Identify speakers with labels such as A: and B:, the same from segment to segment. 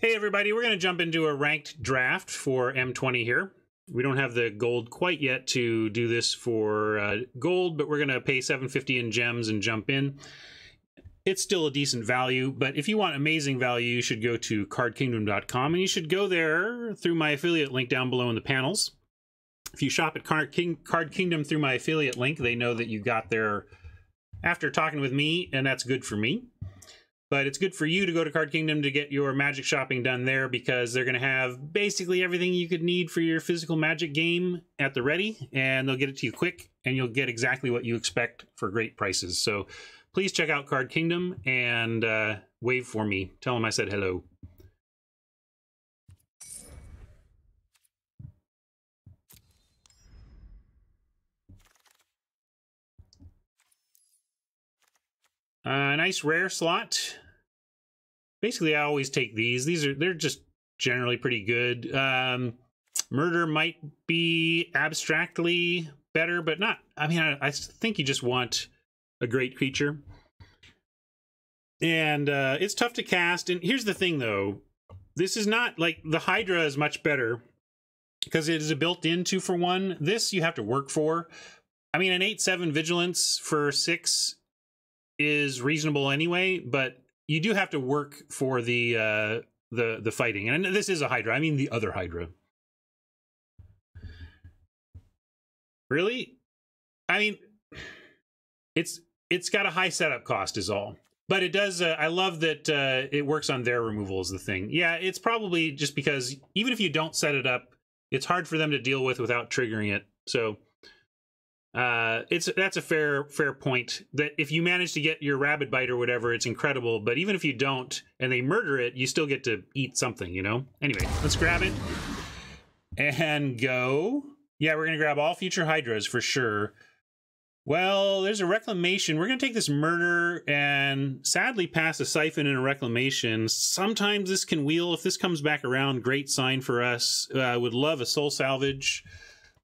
A: Hey everybody, we're going to jump into a ranked draft for M20 here. We don't have the gold quite yet to do this for gold, but we're going to pay $750 in gems and jump in. It's still a decent value, but if you want amazing value, you should go to cardkingdom.com, and you should go there through my affiliate link down below in the panels. If you shop at Card Kingdom through my affiliate link, they know that you got there after talking with me, and that's good for me. But it's good for you to go to Card Kingdom to get your Magic shopping done there, because they're going to have basically everything you could need for your physical Magic game at the ready, and they'll get it to you quick, and you'll get exactly what you expect for great prices. So please check out Card Kingdom and wave for me. Tell them I said hello. Nice rare slot. Basically, I always take these. They're just generally pretty good. Murder might be abstractly better, but not. I mean, I think you just want a great creature. And it's tough to cast. And here's the thing, though. This is not like the Hydra is much better because it is a built-in 2-for-1. This you have to work for. I mean, an 8/7 Vigilance for 6 is reasonable anyway, but you do have to work for the fighting. And this is a Hydra. I mean the other Hydra. Really? I mean, it's got a high setup cost is all. But it does, I love that it works on their removal is the thing. Yeah, it's probably just because even if you don't set it up, it's hard for them to deal with without triggering it. So that's a fair point, that if you manage to get your Rabid Bite or whatever, it's incredible. But even if you don't and they murder it, you still get to eat something, you know? Anyway, let's grab it and go. Yeah, we're going to grab all future Hydras for sure. Well, there's a Reclamation. We're going to take this Murder and sadly pass a Siphon and a Reclamation. Sometimes this can wheel. If this comes back around, great sign for us. I would love a Soul Salvage.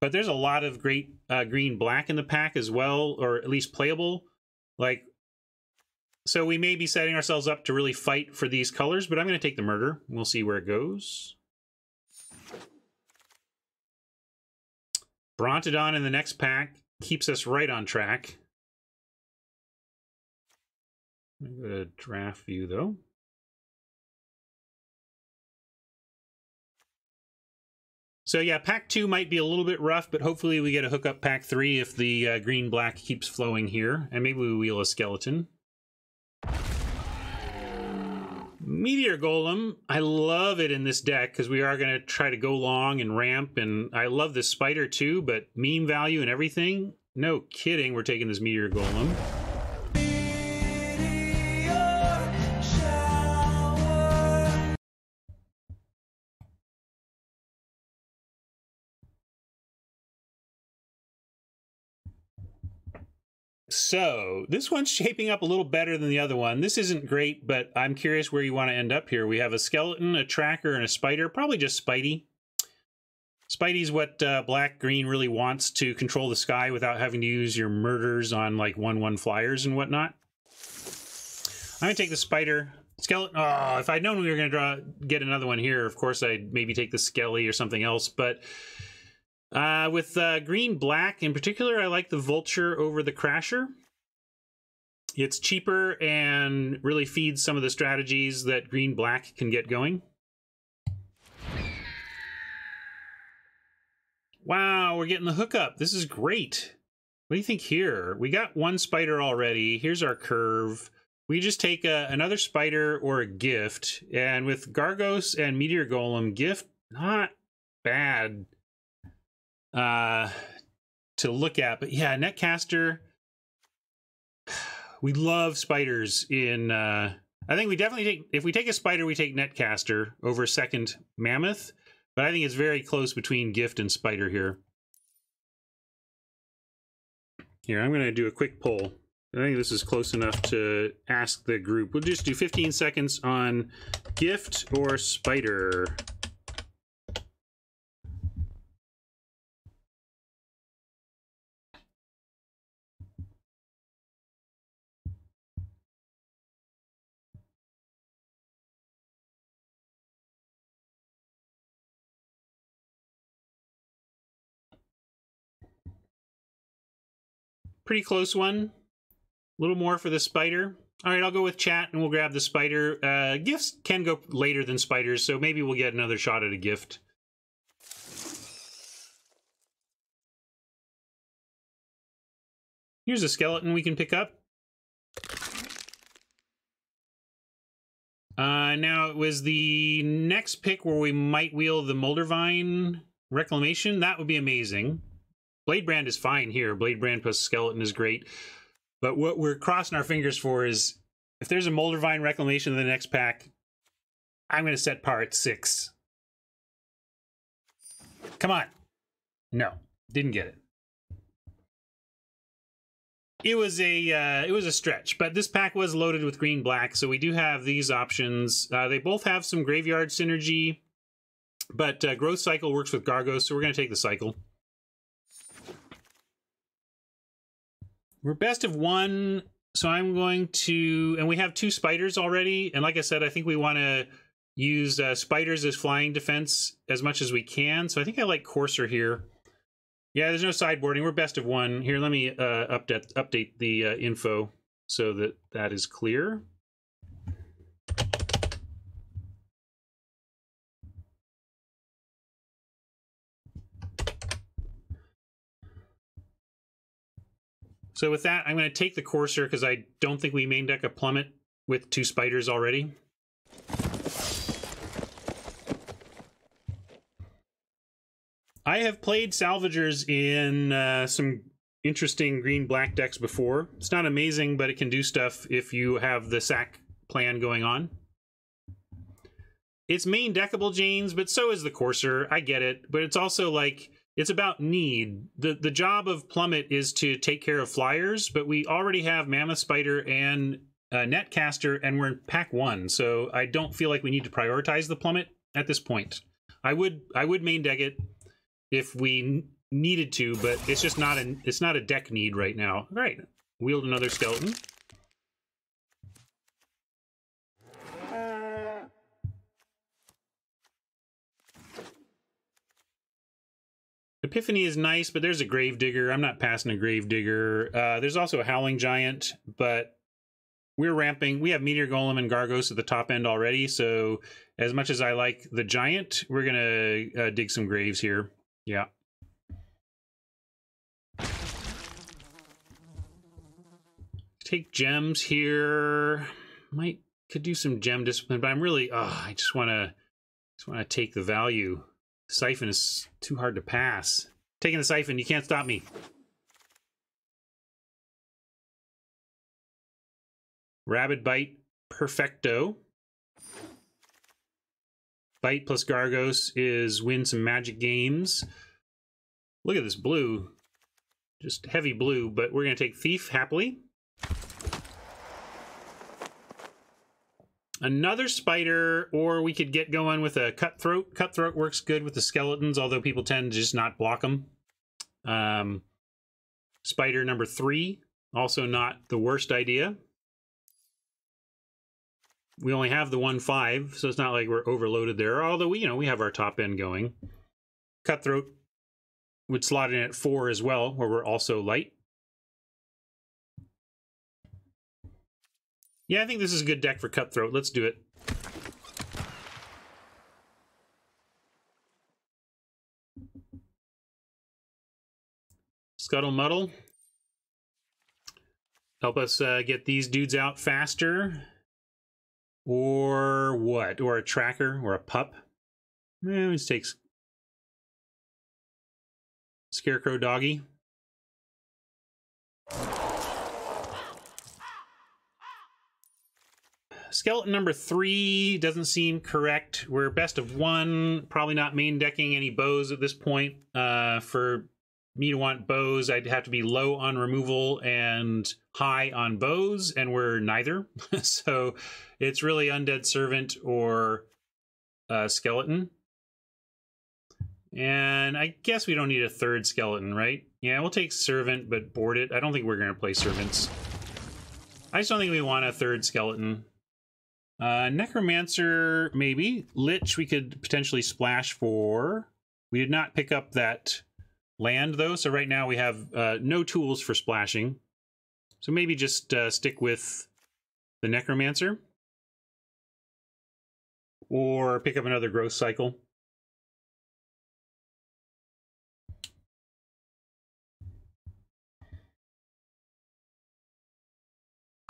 A: But there's a lot of great green-black in the pack as well, or at least playable. Like, so we may be setting ourselves up to really fight for these colors, but I'm going to take the Murder. We'll see where it goes. Brontodon in the next pack keeps us right on track. I'm going to go to draft view, though. So yeah, pack 2 might be a little bit rough, but hopefully we get a hookup pack 3 if the green-black keeps flowing here. And maybe we wheel a Skeleton. Meteor Golem, I love it in this deck because we are going to try to go long and ramp. And I love this Spider too, but meme value and everything. No kidding, we're taking this Meteor Golem. So this one's shaping up a little better than the other one. This isn't great, but I'm curious where you want to end up here. We have a Skeleton, a Tracker, and a Spider. Probably just Spidey. Spidey's what black-green really wants, to control the sky without having to use your murders on like 1/1 flyers and whatnot. I'm going to take the Spider. Skeleton. Oh, if I'd known we were going to get another one here, of course I'd maybe take the Skelly or something else, but with green-black in particular, I like the Vulture over the Crasher. It's cheaper and really feeds some of the strategies that green-black can get going. Wow, we're getting the hookup. This is great. What do you think here? We got one Spider already. Here's our curve. We just take another Spider or a gift. And with Gargos and Meteor Golem, gift, not bad to look at. But yeah, Netcaster, we love Spiders in... I think we definitely take... If we take a Spider, we take Netcaster over second Mammoth. But I think it's very close between Gift and Spider here. Here, I'm going to do a quick poll. I think this is close enough to ask the group. We'll just do 15 seconds on Gift or Spider. pretty close one. A little more for the spider. All right, I'll go with chat and we'll grab the spider. Gifts can go later than spiders, so maybe we'll get another shot at a gift. Here's a skeleton we can pick up. Now, it was the next pick where we might wheel the Moldervine Reclamation. That would be amazing. Bladebrand is fine here. Bladebrand plus skeleton is great. But what we're crossing our fingers for is, if there's a Moldervine Reclamation in the next pack, I'm going to set par at 6. Come on. No, didn't get it. It was a stretch, but this pack was loaded with green-black, so we do have these options. They both have some graveyard synergy, but Growth Cycle works with Gargos, so we're going to take the cycle. We're best of 1, so I'm going to... And we have 2 spiders already, and like I said, I think we want to use spiders as flying defense as much as we can, so I think I like Courser here. Yeah, there's no sideboarding. We're best of 1. Here, let me update the info so that that is clear. So with that, I'm going to take the Courser because I don't think we main deck a Plummet with 2 spiders already. I have played Salvagers in some interesting green-black decks before. It's not amazing, but it can do stuff if you have the sack plan going on. It's main deckable, Janes, but so is the Courser. I get it, but it's also like, it's about need. The job of Plummet is to take care of flyers, but we already have Mammoth Spider and Netcaster, and we're in pack 1, so I don't feel like we need to prioritize the Plummet at this point. I would main deck it if we needed to, but it's just not a deck need right now. All right, wield another skeleton. Epiphany is nice, but there's a Gravedigger. I'm not passing a Gravedigger. There's also a Howling Giant, but we're ramping. We have Meteor Golem and Gargos at the top end already, so as much as I like the Giant, we're gonna dig some graves here. Yeah. Take gems here. Could do some gem discipline, but I'm really I just wanna take the value. Siphon is too hard to pass. Taking the Siphon, you can't stop me. Rabid Bite, perfecto. Bite plus Gargos is win some magic games. Look at this blue. Just heavy blue, but we're going to take Thief happily. Another spider, or we could get going with a Cutthroat. Cutthroat works good with the skeletons, although people tend to just not block them. Spider number 3, also not the worst idea. We only have the 1/5, so it's not like we're overloaded there. Although we have our top end going. Cutthroat would slot in at 4 as well, where we're also light. Yeah, I think this is a good deck for Cutthroat. Let's do it. Scuttle Muddle. Help us get these dudes out faster. Or what? Or a Tracker or a Pup. Eh, let's take Scarecrow Doggy. Skeleton number 3 doesn't seem correct. We're best of 1. Probably not main decking any bows at this point. For me to want bows, I'd have to be low on removal and high on bows, and we're neither. So it's really Undead Servant or Skeleton. And I guess we don't need a 3rd skeleton, right? Yeah, we'll take Servant, but board it. I don't think we're going to play Servants. I just don't think we want a 3rd skeleton. Necromancer, maybe. Lich, we could potentially splash for. We did not pick up that land, though. So right now we have no tools for splashing. So maybe just stick with the Necromancer. Or pick up another growth cycle.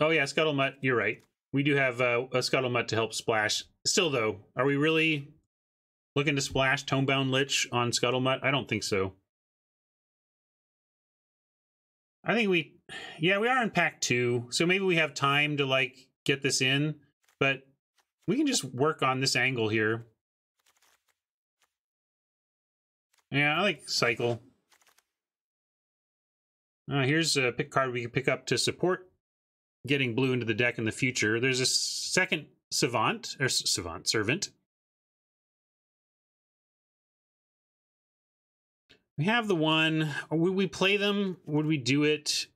A: Oh yeah, Scuttlemutt, you're right. We do have a Scuttlemutt to help splash. Still though, are we really looking to splash Tomebound Lich on Scuttlemutt? I don't think so. I think we are in pack 2, so maybe we have time to like get this in, but we can just work on this angle here. Yeah, I like cycle. Here's a pick card we can pick up to support getting blue into the deck in the future. There's a second servant. We have the one. Would we play them? Would we do it?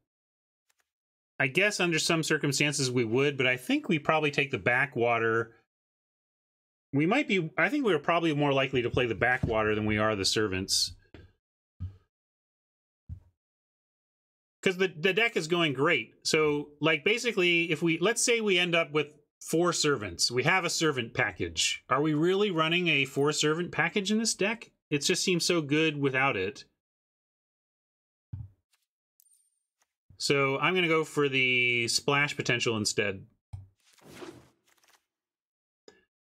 A: I guess under some circumstances we would, but I think we probably take the backwater. We might be. I think we're probably more likely to play the backwater than we are the servants. Because the deck is going great. So, like, basically, if we, let's say we end up with 4 servants. We have a servant package. Are we really running a 4 servant package in this deck? It just seems so good without it. So I'm going to go for the splash potential instead.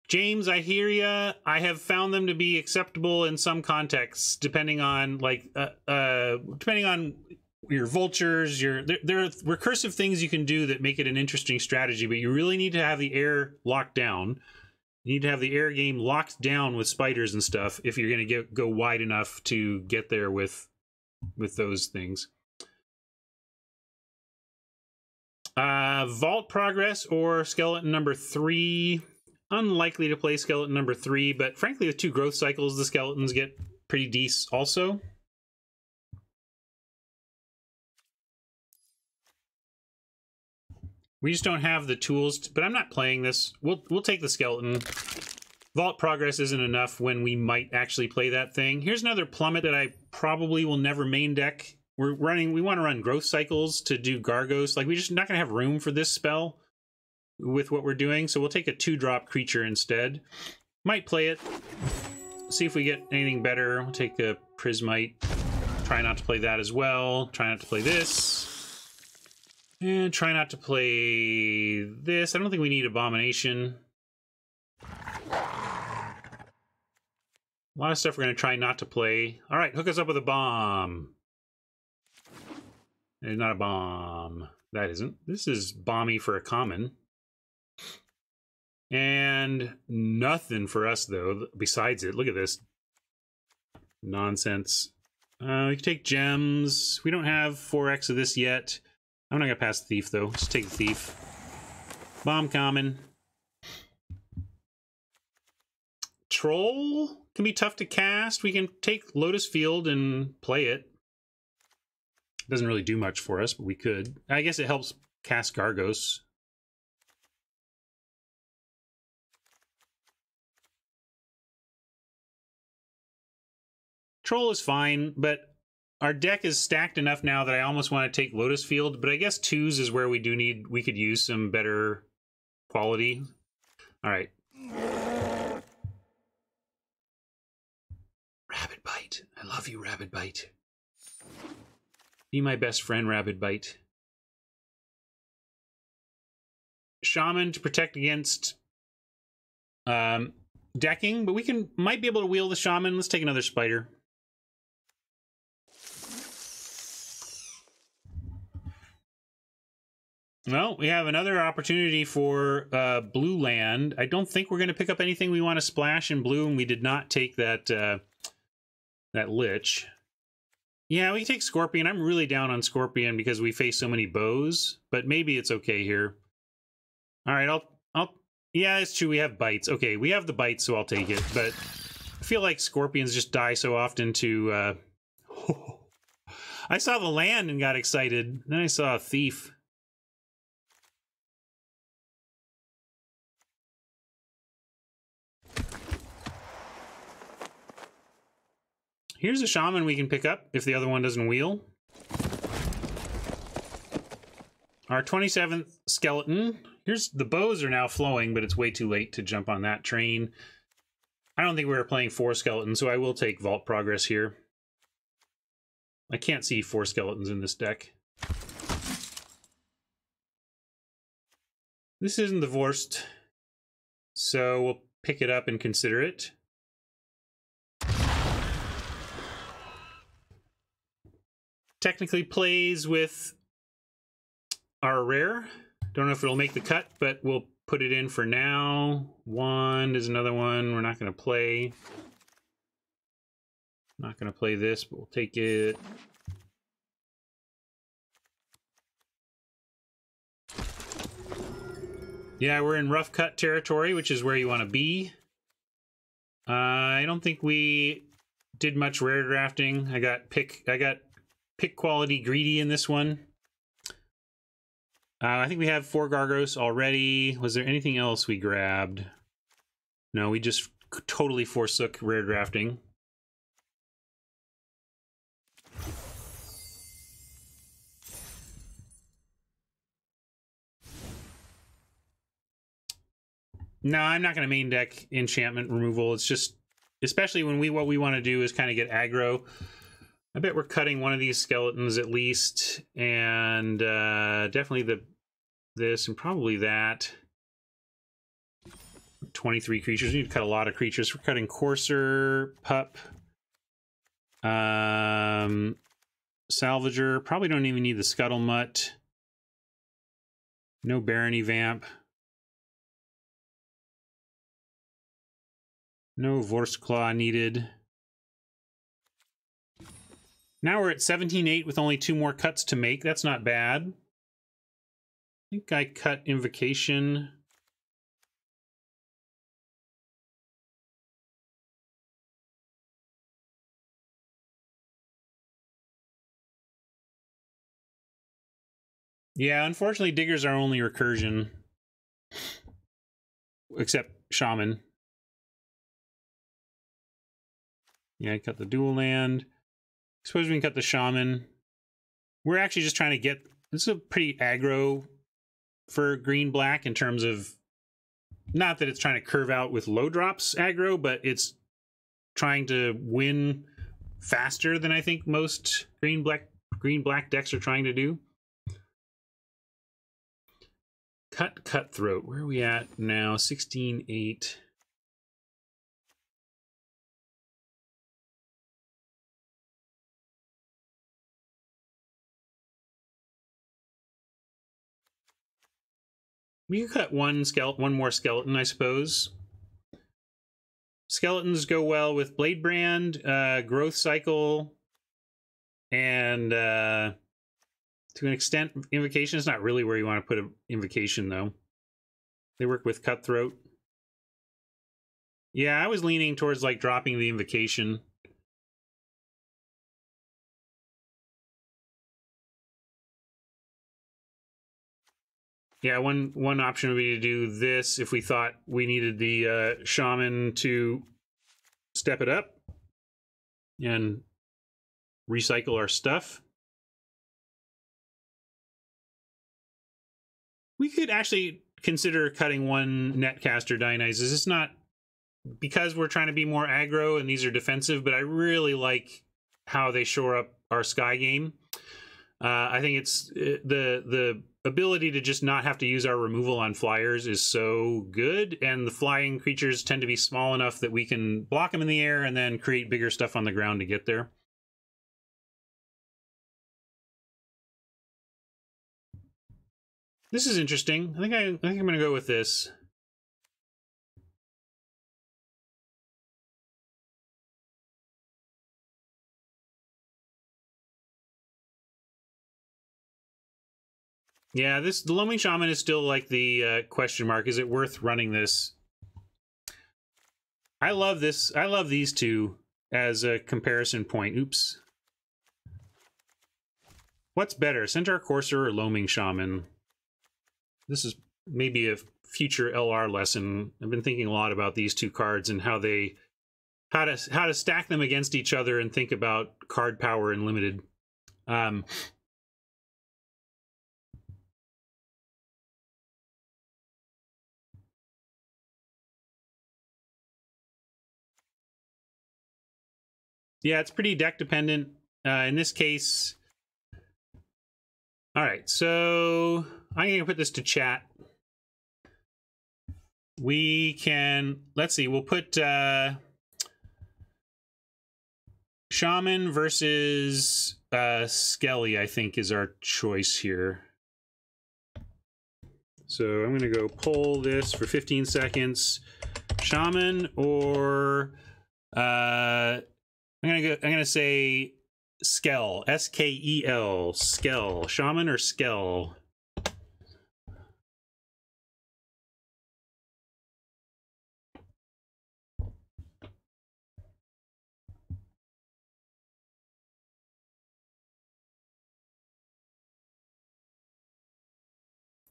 A: James, I hear ya. I have found them to be acceptable in some contexts, depending on, like, depending on your vultures, there are recursive things you can do that make it an interesting strategy, but you really need to have the air locked down. You need to have the air game locked down with spiders and stuff if you're going to go wide enough to get there with those things. Vault Progress or Skeleton number 3. Unlikely to play Skeleton number 3, but frankly with 2 growth cycles, the skeletons get pretty decent also. We just don't have the tools, but I'm not playing this. We'll take the skeleton. Vault Progress isn't enough when we might actually play that thing. Here's another plummet that I probably will never main deck. We want to run growth cycles to do Gargos. Like, we're just not going to have room for this spell with what we're doing, so we'll take a 2-drop creature instead. Might play it. See if we get anything better. We'll take a Prismite. Try not to play that as well. Try not to play this. And try not to play this. I don't think we need Abomination. A lot of stuff we're going to try not to play. All right, hook us up with a bomb. It's not a bomb. That isn't. This is bomby for a common. And nothing for us, though, besides it. Look at this. Nonsense. We can take gems. We don't have 4x of this yet. I'm not going to pass the thief, though. Just take the thief. Bomb common. Troll can be tough to cast. We can take Lotus Field and play it. Doesn't really do much for us, but we could. I guess it helps cast Gargos. Troll is fine, but our deck is stacked enough now that I almost want to take Lotus Field, but I guess 2s is where we could use some better quality. All right. Rabbit Bite. I love you, Rabbit Bite. Be my best friend, Rabbit Bite. Shaman to protect against decking, but we might be able to wheel the Shaman. Let's take another Spider. Well, we have another opportunity for blue land. I don't think we're going to pick up anything we want to splash in blue, and we did not take that that Lich. Yeah, we can take Scorpion. I'm really down on Scorpion because we face so many bows, but maybe it's okay here. All right, yeah, it's true. We have bites. Okay, we have the bites, so I'll take it. But I feel like Scorpions just die so often to... I saw the land and got excited. Then I saw a thief. Here's a shaman we can pick up if the other one doesn't wheel. Our 27th skeleton. Here's the bows are now flowing, but it's way too late to jump on that train. I don't think we were playing 4 skeletons, so I will take Vault Progress here. I can't see 4 skeletons in this deck. This isn't the worst, so we'll pick it up and consider it. Technically plays with our rare. Don't know if it'll make the cut, but we'll put it in for now. 1 is another one we're not going to play. Not going to play this, but we'll take it. Yeah, we're in rough cut territory, which is where you want to be. I don't think we did much rare drafting. I got pick quality greedy in this one. I think we have 4 Gargos already. Was there anything else we grabbed? No, we just totally forsook rare drafting. No, I'm not going to main deck enchantment removal. It's just, especially when what we want to do is kind of get aggro. I bet we're cutting one of these skeletons at least, and definitely this and probably that. 23 creatures. We need to cut a lot of creatures. We're cutting Courser, Pup, Salvager. Probably don't even need the Scuttlemutt. No Barony Vamp. No Vorstclaw needed. Now we're at 17-8 with only 2 more cuts to make. That's not bad. I think I cut Invocation. Yeah, unfortunately, Digger's our only recursion. Except Shaman. Yeah, I cut the dual land. Suppose we can cut the Shaman. We're actually just trying to get... This is a pretty aggro for green-black in terms of... Not that it's trying to curve out with low drops aggro, but it's trying to win faster than I think most green-black decks are trying to do. Cutthroat. Where are we at now? 16-8. We could cut one more skeleton, I suppose. Skeletons go well with Blade Brand, Growth Cycle, and to an extent, Invocation is not really where you want to put an Invocation, though. They work with Cutthroat. Yeah, I was leaning towards like dropping the Invocation. Yeah, one option would be to do this if we thought we needed the Shaman to step it up and recycle our stuff. We could actually consider cutting one Netcaster Dionysus. It's not because we're trying to be more aggro and these are defensive, but I really like how they shore up our Sky game. I think it's the ability to just not have to use our removal on flyers is so good, and the flying creatures tend to be small enough that we can block them in the air and then create bigger stuff on the ground to get there. This is interesting. I think I'm going to go with this. Yeah, the Loaming Shaman is still like the question mark. Is it worth running this? I love this. I love these two as a comparison point. Oops. What's better, Centaur Courser or Loaming Shaman? This is maybe a future LR lesson. I've been thinking a lot about these two cards and how they how to stack them against each other and think about card power and limited. Yeah, it's pretty deck dependent. In this case, all right, so I'm going to put this to chat. We can, let's see, we'll put Shaman versus Skelly, I think, is our choice here. So I'm going to go poll this for 15 seconds. Shaman or I'm going to say Skel, S-K-E-L, Skel. Shaman or Skel?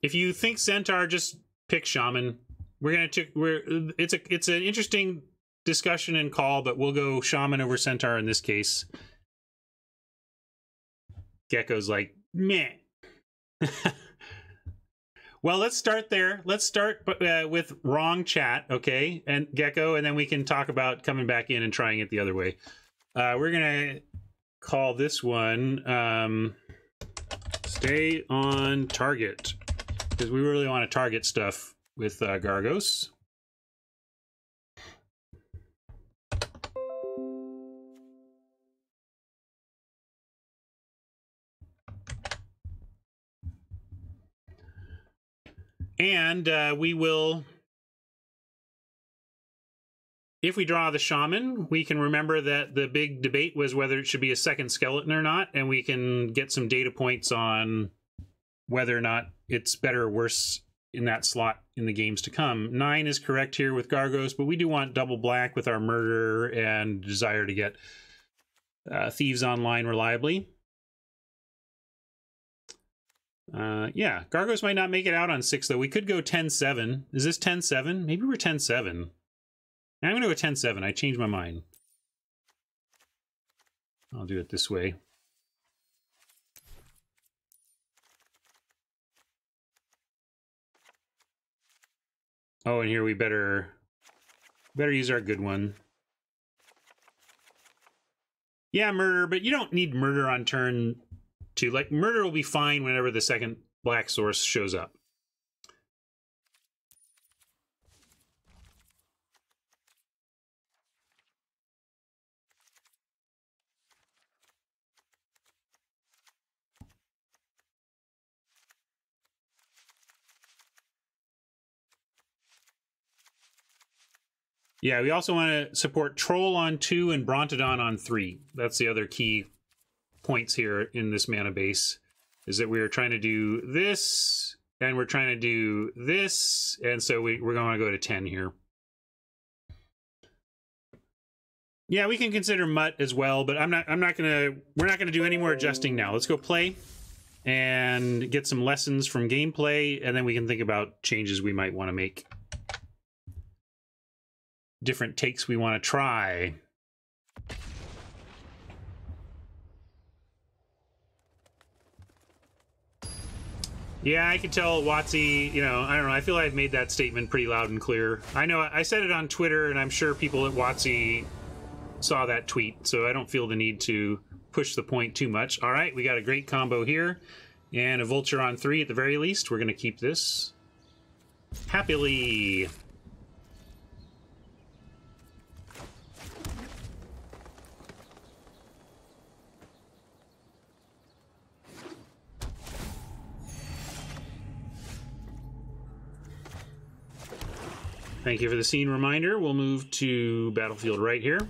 A: If you think Centaur, just pick Shaman. It's an interesting discussion and call, but we'll go Shaman over Centaur in this case. Gecko's like, meh. Well, let's start there. Let's start with wrong chat, okay? And Gecko, and then we can talk about coming back in and trying it the other way. We're gonna call this one Stay on Target, because we really want to target stuff with Gargos. And we will, if we draw the Shaman, we can remember that the big debate was whether it should be a second skeleton or not, and we can get some data points on whether or not it's better or worse in that slot in the games to come. 9 is correct here with Gargos, but we do want double black with our murder and desire to get thieves online reliably. Yeah, Gargos might not make it out on 6, though. We could go 10-7. Is this 10-7? Maybe we're 10-7. I'm going to go 10-7. I changed my mind. I'll do it this way. Oh, and here we better use our good one. Yeah, murder, but you don't need murder on turn 2. Like, murder will be fine whenever the second black source shows up. Yeah, we also want to support Troll on 2 and Brontodon on 3. That's the other key points here in this mana base, is that we're trying to do this, and we're trying to do this, and so we're going to go to 10 here. Yeah, we can consider Mutt as well, but we're not gonna do any more adjusting now. Let's go play and get some lessons from gameplay, and then we can think about changes we might want to make. Different takes we want to try. Yeah, I can tell WotC, you know, I don't know, I feel I've made that statement pretty loud and clear. I know I said it on Twitter, and I'm sure people at WotC saw that tweet, so I don't feel the need to push the point too much. All right, we got a great combo here, and a Vulture on 3 at the very least. We're going to keep this happily. Thank you for the scene reminder. We'll move to Battlefield right here.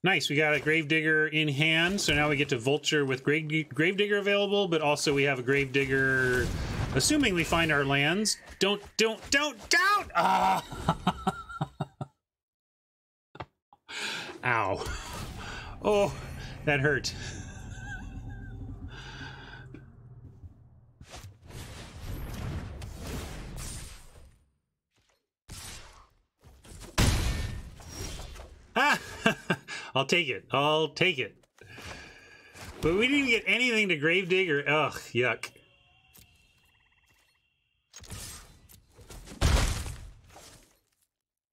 A: Nice, we got a Gravedigger in hand, so now we get to Vulture with Gravedigger available, but also we have a Gravedigger, assuming we find our lands. Don't! Ah! Ow. Oh, that hurt. I'll take it. I'll take it. But we didn't get anything to Gravedigg or... Ugh, yuck.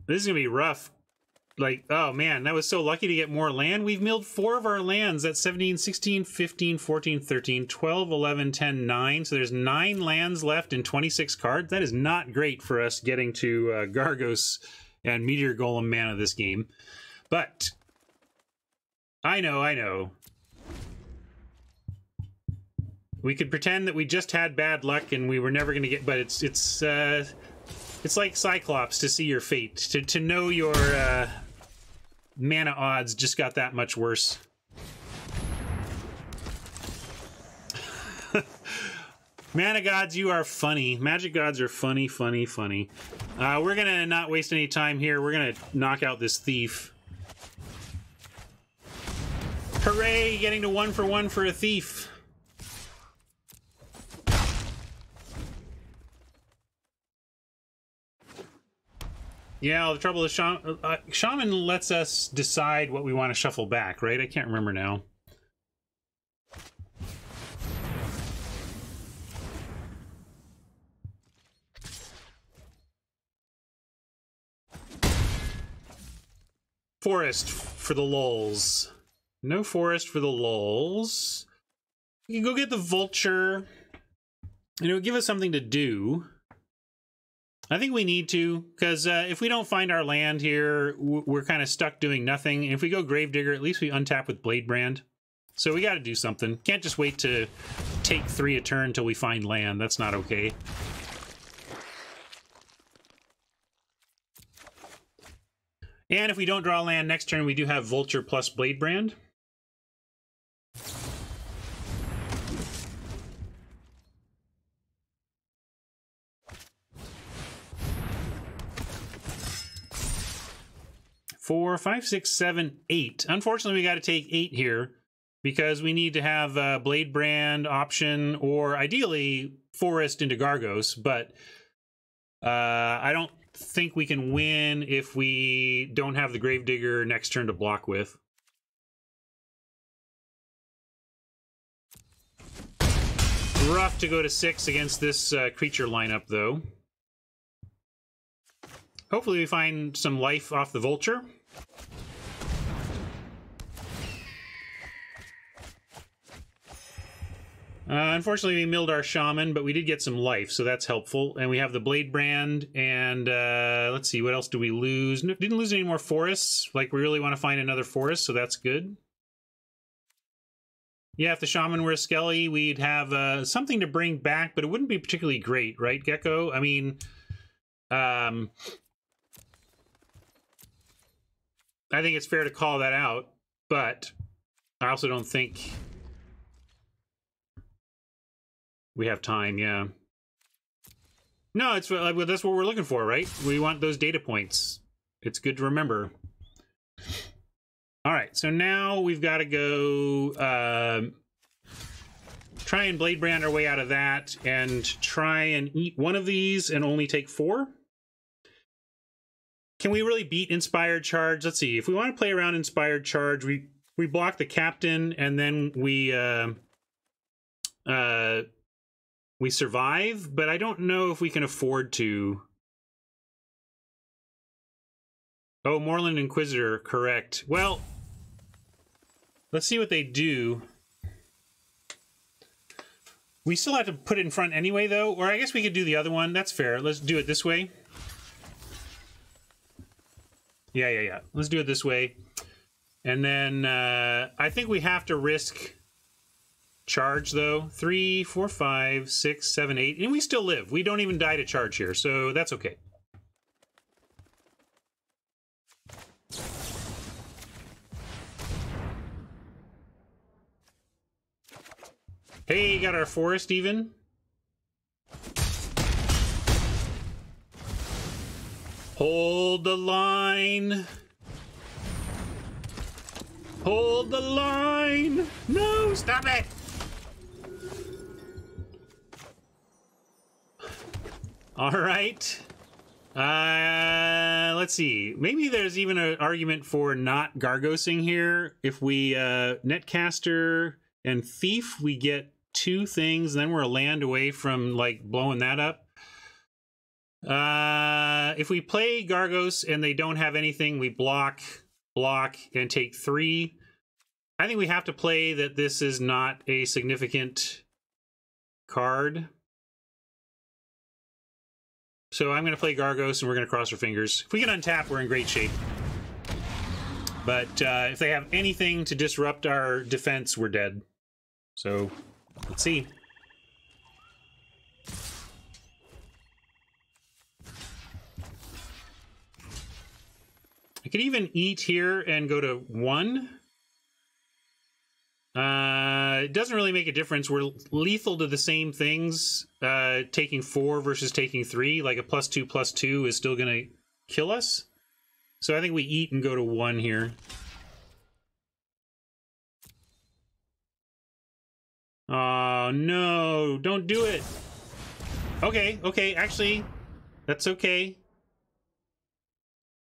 A: This is going to be rough. Like, oh man, that was so lucky to get more land. We've milled 4 of our lands. That's 17, 16, 15, 14, 13, 12, 11, 10, 9. So there's 9 lands left in 26 cards. That is not great for us getting to Gargos and Meteor Golem mana this game. But I know. We could pretend that we just had bad luck and we were never going to get... But it's like Cyclops to see your fate. To know your... mana odds just got that much worse. Mana gods, you are funny. Magic gods are funny. We're gonna not waste any time here. We're gonna knock out this thief. Hooray! Getting to 1 for 1 for a thief. Yeah, the trouble is Shaman lets us decide what we want to shuffle back, right? I can't remember now. Forest for the lulz. No forest for the lulz. You can go get the vulture. And it would give us something to do. I think we need to, because if we don't find our land here, we're kind of stuck doing nothing. And if we go Gravedigger, at least we untap with Bladebrand. So we got to do something. Can't just wait to take 3 a turn until we find land. That's not okay. And if we don't draw land next turn, we do have Vulture plus Bladebrand. Four, 5, 6, 7, 8. Unfortunately, we got to take 8 here because we need to have a Bladebrand option or ideally Forest into Gargos. But I don't think we can win if we don't have the Gravedigger next turn to block with. Rough to go to 6 against this creature lineup, though. Hopefully we find some life off the Vulture. Unfortunately, we milled our Shaman, but we did get some life, so that's helpful. And we have the Bladebrand, and let's see, what else do we lose? Didn't lose any more forests. Like, we really want to find another forest, so that's good. Yeah, if the Shaman were a Skelly, we'd have something to bring back, but it wouldn't be particularly great, right, Gecko? I mean... I think it's fair to call that out, but I also don't think we have time, yeah. No, it's that's what we're looking for, right? We want those data points. It's good to remember. All right, so now we've got to go try and Bladebrand our way out of that and try and eat one of these and only take 4. Can we really beat Inspired Charge? Let's see. If we want to play around Inspired Charge, we block the captain and then we survive, but I don't know if we can afford to. Oh, Moorland Inquisitor, correct. Well, let's see what they do. We still have to put it in front anyway, though, or I guess we could do the other one. That's fair. Let's do it this way. Yeah. Let's do it this way. And then I think we have to risk charge, though. 3, 4, 5, 6, 7, 8. And we still live. We don't even die to charge here, so that's okay. Hey, got our forest even. Hold the line. Hold the line. No, stop it. All right. Let's see. Maybe there's even an argument for not Gargosing here. If we Netcaster and Thief, we get 2 things, then we're a land away from like blowing that up. If we play Gargos and they don't have anything, we block, and take 3. I think we have to play that this is not a significant card. So I'm going to play Gargos, and we're going to cross our fingers. If we can untap, we're in great shape. But if they have anything to disrupt our defense, we're dead. So, let's see. I could even eat here and go to 1. It doesn't really make a difference. We're lethal to the same things. Taking 4 versus taking 3, like a +2/+2 is still going to kill us. So I think we eat and go to 1 here. Oh, no, don't do it. Okay, actually, that's okay.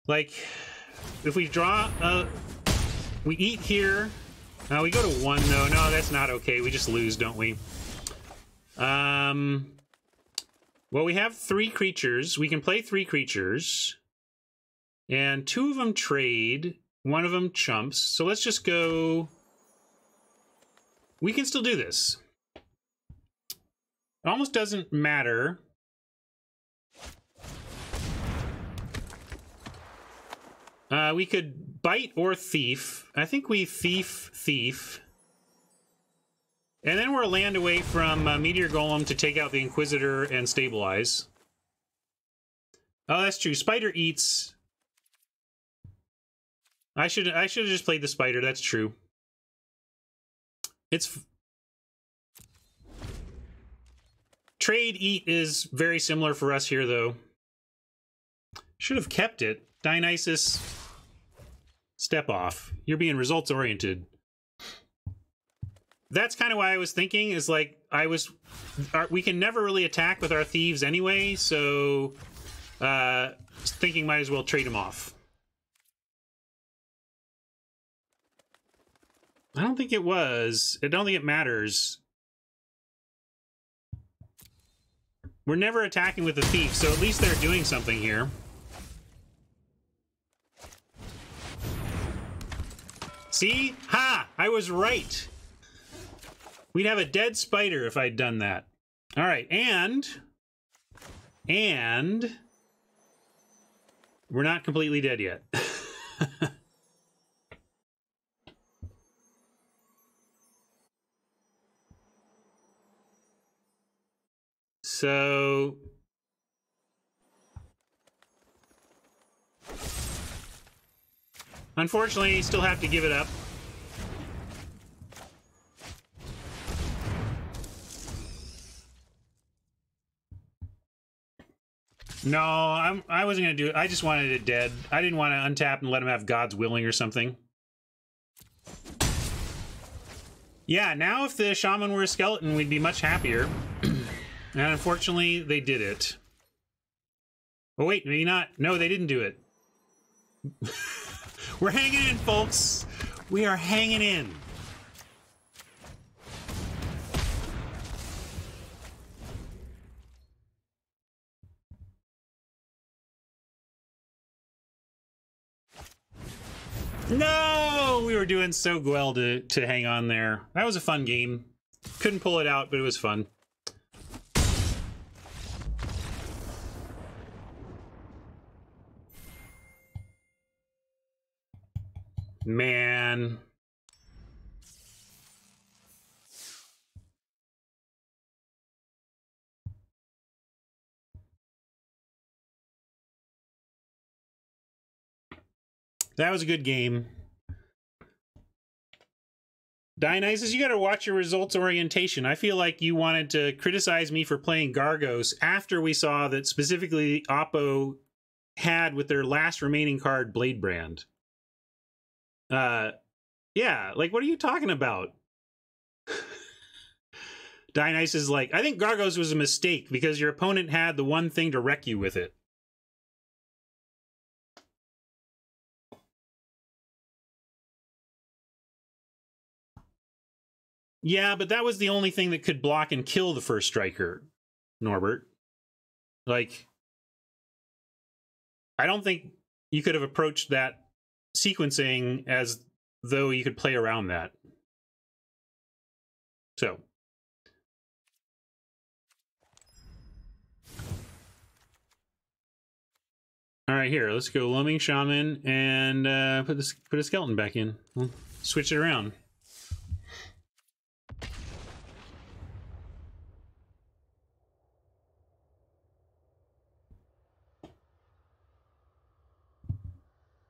A: Like, if we draw, we eat here. We go to 1, though. No, that's not okay. We just lose, don't we? Well, we have 3 creatures. We can play 3 creatures. And 2 of them trade. 1 of them chumps. So let's just go... We can still do this. It almost doesn't matter. We could bite or thief. I think we thief. And then we're a land away from Meteor Golem to take out the Inquisitor and stabilize. Oh, that's true. Spider eats. I should have just played the Spider. That's true. It's... Trade eat is very similar for us here, though. Should have kept it. Dionysus, step off. You're being results oriented. That's kind of why I was thinking, is like, we can never really attack with our thieves anyway, so thinking might as well trade them off. I don't think it was. I don't think it matters. We're never attacking with the thief, so at least they're doing something here. See? Ha! I was right. We'd have a dead spider if I'd done that. All right, and we're not completely dead yet. So... Unfortunately, still have to give it up. No, I wasn't going to do it. I just wanted it dead. I didn't want to untap and let him have God's Willing or something. Yeah, now if the Shaman were a skeleton, we'd be much happier. And unfortunately, they did it. Oh, wait, maybe not. No, they didn't do it. We're hanging in, folks. We are hanging in. No! We were doing so well to hang on there. That was a fun game. Couldn't pull it out, but it was fun. Man. That was a good game. Dionysus, you gotta watch your results orientation. I feel like you wanted to criticize me for playing Gargos after we saw that specifically Oppo had with their last remaining card Bladebrand. Yeah, like, what are you talking about? Dionysus is like, I think Gargos was a mistake because your opponent had the one thing to wreck you with it. Yeah, but that was the only thing that could block and kill the first striker, Norbert. Like, I don't think you could have approached that sequencing as though you could play around that. So. All right, here, let's go Loaming Shaman and put a skeleton back in. We'll switch it around.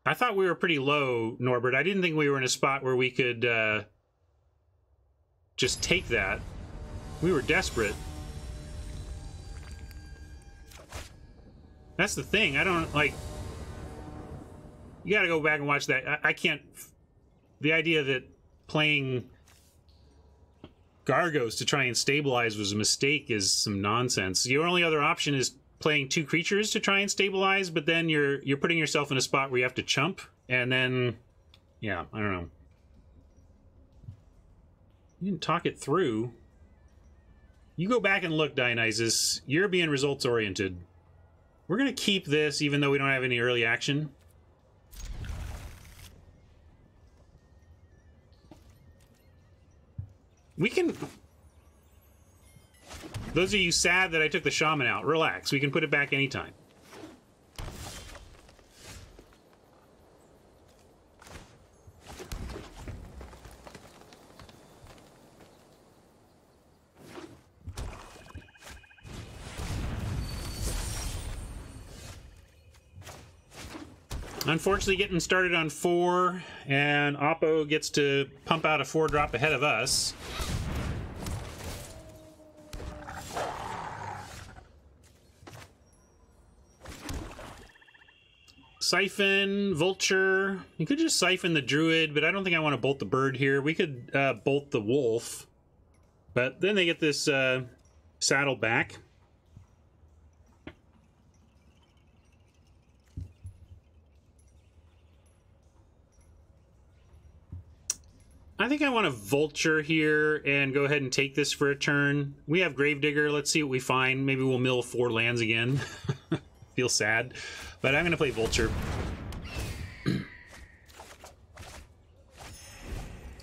A: I thought we were pretty low, Norbert. I didn't think we were in a spot where we could just take that. We were desperate. That's the thing. I don't, like... You gotta go back and watch that. I can't... The idea that playing Gargos to try and stabilize was a mistake is some nonsense. Your only other option is playing 2 creatures to try and stabilize, but then you're putting yourself in a spot where you have to chump, and then... Yeah, I don't know. You didn't talk it through. You go back and look, Dionysus. You're being results-oriented. We're going to keep this, even though we don't have any early action. We can... Those of you sad that I took the Shaman out, relax. We can put it back anytime. Unfortunately, getting started on 4, and Oppo gets to pump out a 4-drop ahead of us. Siphon, Vulture. You could just siphon the Druid, but I don't think I want to bolt the bird here. We could bolt the Wolf, but then they get this saddle back. I think I want to Vulture here and go ahead and take this for a turn. We have Gravedigger. Let's see what we find. Maybe we'll mill 4 lands again. Feel sad. But I'm going to play Vulture.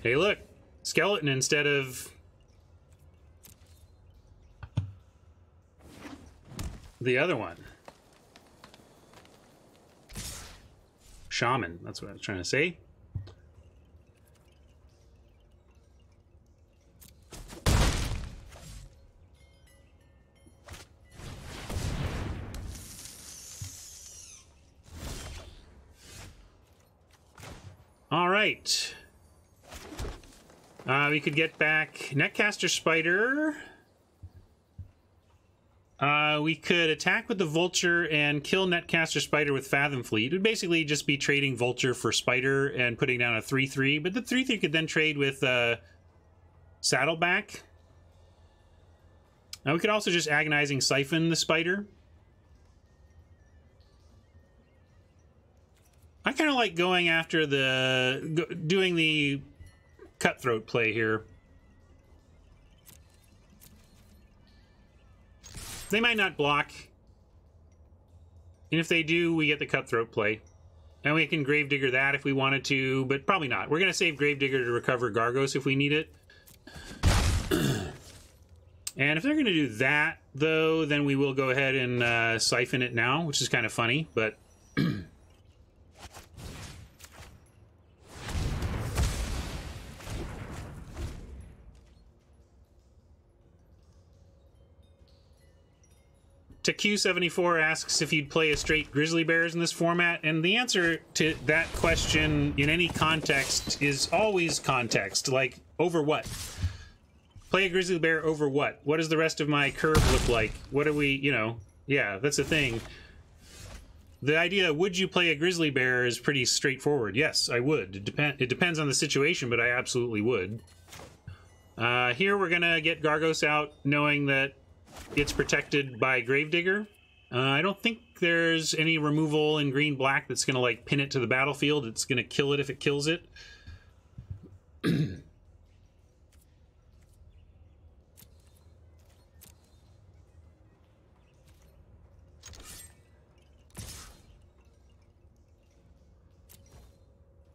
A: Hey, look. Skeleton instead of... the other one. Shaman. That's what I was trying to say. All right. We could get back Netcaster Spider. We could attack with the Vulture and kill Netcaster Spider with Fathom Fleet. It would basically just be trading Vulture for Spider and putting down a 3/3. But the 3/3 could then trade with Saddleback. We could also just Agonizing Siphon the Spider. I kind of like going after doing the Cutthroat play here. They might not block. And if they do, we get the Cutthroat play. And we can Gravedigger that if we wanted to, but probably not. We're going to save Gravedigger to recover Gargos if we need it. And if they're going to do that, though, then we will go ahead and Siphon it now, which is kind of funny, but... TQ74 asks if you'd play a straight Grizzly Bears in this format, and the answer to that question in any context is always context. Like, over what? Play a Grizzly Bear over what? What does the rest of my curve look like? What are we, you know? Yeah, that's the thing. The idea, would you play a Grizzly Bear, is pretty straightforward. Yes, I would. It depends on the situation, but I absolutely would. Here we're gonna get Gargos out, knowing that it's protected by Gravedigger. I don't think there's any removal in green-black that's going to, like, pin it to the battlefield. It's going to kill it if it kills it.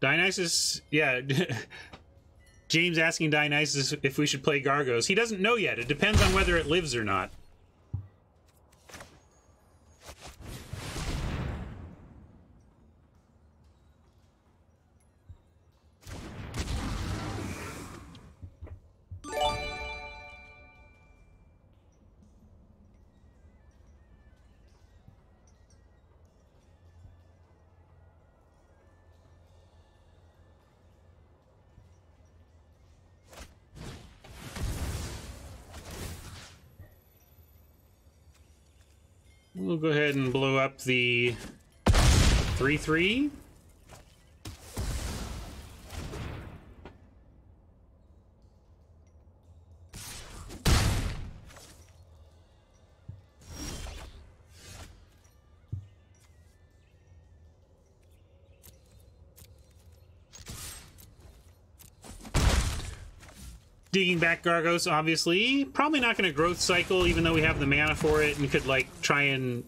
A: Dionysus, yeah. James asking Dionysus if we should play Gargos. He doesn't know yet. It depends on whether it lives or not. We'll go ahead and blow up the 3/3. Digging back Gargos, obviously. Probably not going to growth cycle, even though we have the mana for it, and could, like, try and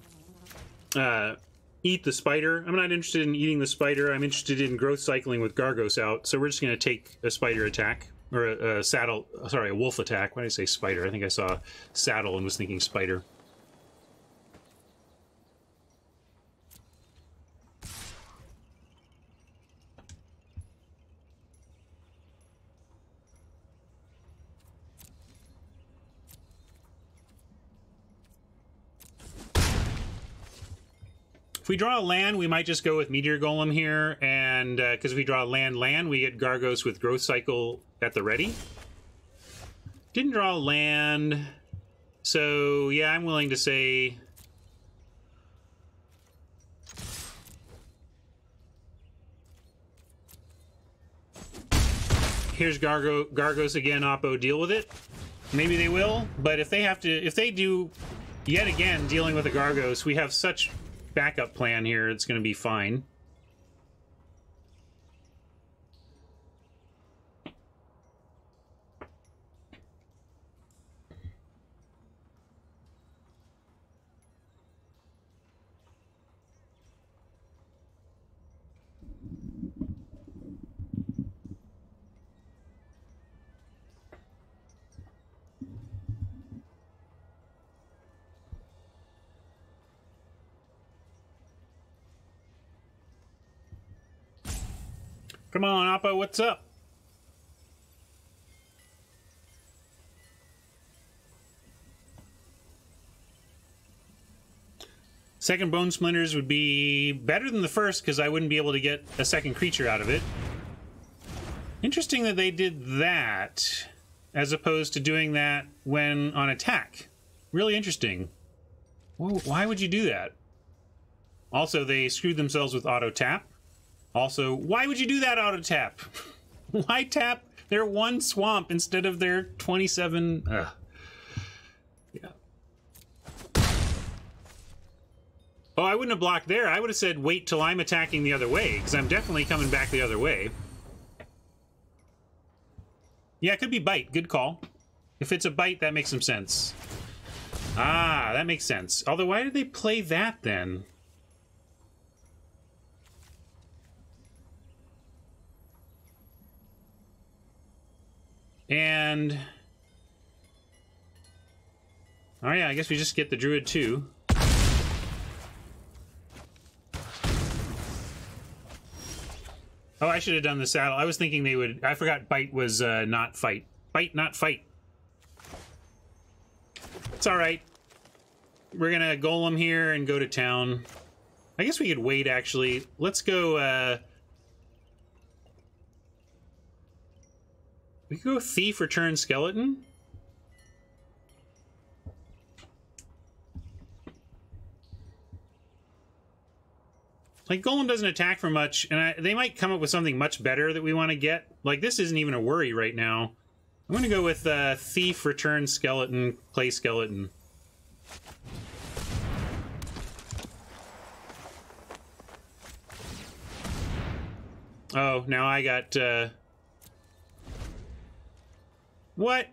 A: eat the spider. I'm not interested in eating the spider. I'm interested in growth cycling with Gargos out, so we're just going to take a spider attack. Or a saddle... Sorry, a wolf attack. Why did I say spider? I think I saw saddle and was thinking spider. If we draw a land, we might just go with Meteor Golem here, and because if we draw land, we get Gargos with Growth Cycle at the ready. Didn't draw a land, so yeah, I'm willing to say... Here's Gargos again, Oppo, deal with it. Maybe they will, but if they do yet again dealing with the Gargos, we have such backup plan here, it's going to be fine. Come on, Oppo, what's up? Second Bone Splinters would be better than the first because I wouldn't be able to get a second creature out of it. Interesting that they did that as opposed to doing that when on attack. Really interesting. Well, why would you do that? Also, they screwed themselves with auto tap. Also, why would you do that auto tap? Why tap their one swamp instead of their 27? Yeah. Oh, I wouldn't have blocked there. I would have said wait till I'm attacking the other way, because I'm definitely coming back the other way. Yeah, it could be bite. Good call. If it's a bite, that makes some sense. Ah, that makes sense. Although, why did they play that then? And... oh yeah, I guess we just get the Druid too. Oh, I should have done the saddle. I was thinking they would... I forgot bite was not fight. Bite, not fight. It's alright. We're gonna golem here and go to town. I guess we could wait, actually. Let's go, we could go Thief, Return Skeleton. Like, Golem doesn't attack for much, and they might come up with something much better that we want to get. Like, this isn't even a worry right now. I'm going to go with Thief, Return Skeleton, play Skeleton. Oh, now I got... what?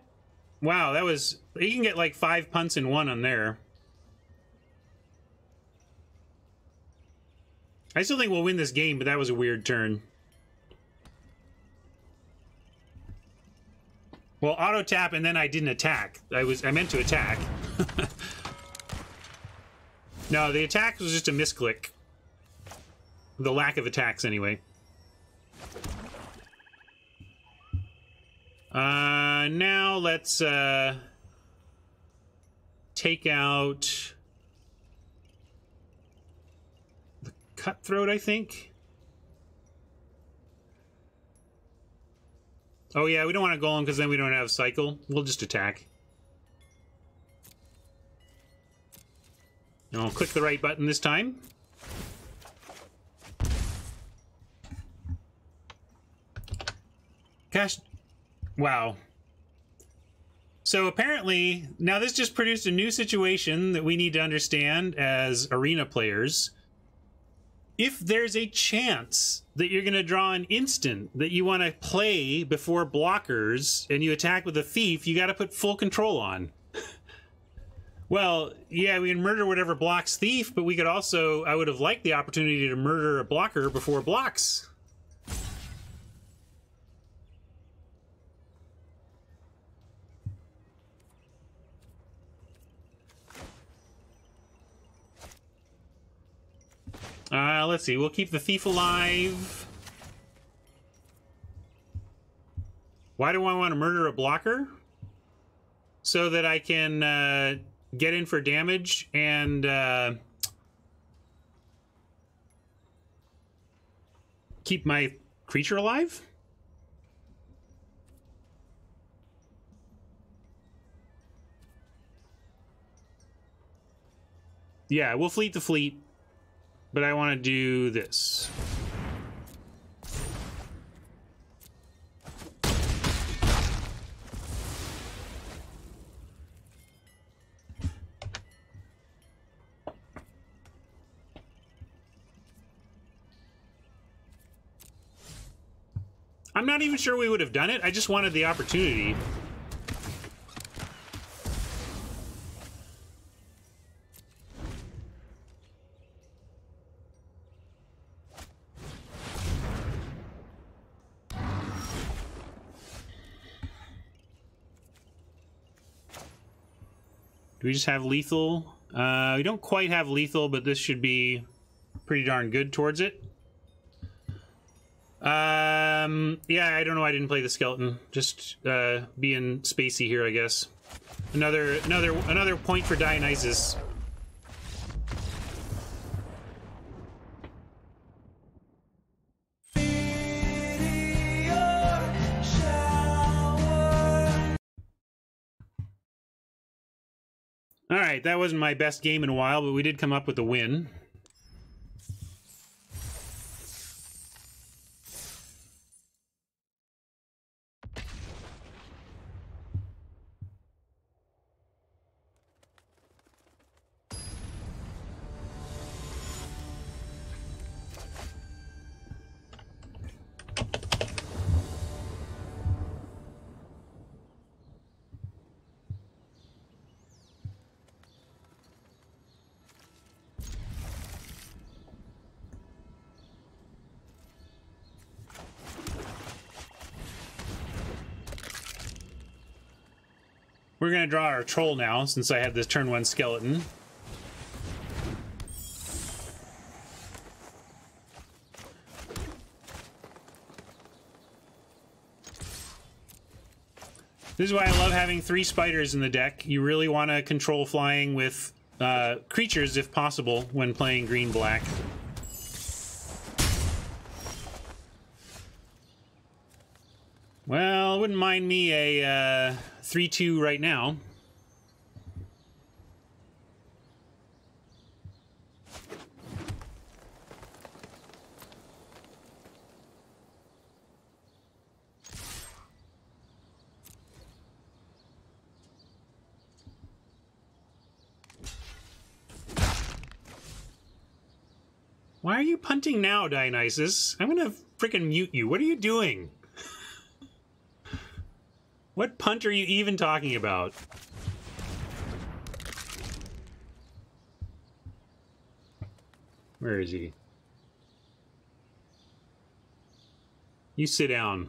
A: Wow, that was... you can get like 5 punts in one on there. I still think we'll win this game, but that was a weird turn. Well, auto tap and then I didn't attack. I meant to attack. No, the attack was just a misclick. The lack of attacks, anyway. Now let's take out the cutthroat, I think. Oh yeah, we don't want to golem because then we don't have cycle. We'll just attack. And I'll click the right button this time. Gosh, wow. So apparently, now this just produced a new situation that we need to understand as arena players. If there's a chance that you're going to draw an instant that you want to play before blockers and you attack with a thief, you got to put full control on. Well, yeah, we can murder whatever blocks thief, but we could also, I would have liked the opportunity to murder a blocker before blocks. Let's see. We'll keep the thief alive. Why do I want to murder a blocker? So that I can get in for damage and keep my creature alive? Yeah, we'll fleet the fleet. But I want to do this. I'm not even sure we would have done it. I just wanted the opportunity. Do we just have lethal? We don't quite have lethal, but this should be pretty darn good towards it. Yeah, I don't know why I didn't play the skeleton. Just being spacey here, I guess. Another point for Dionysus. All right, that wasn't my best game in a while, but we did come up with a win. We're going to draw our troll now, since I have this turn 1 skeleton. This is why I love having 3 spiders in the deck. You really want to control flying with creatures, if possible, when playing green-black. Well, wouldn't mind me a 3-2 right now. Why are you punting now, Dionysus? I'm gonna frickin' mute you. What are you doing? What punt are you even talking about? Where is he? You sit down.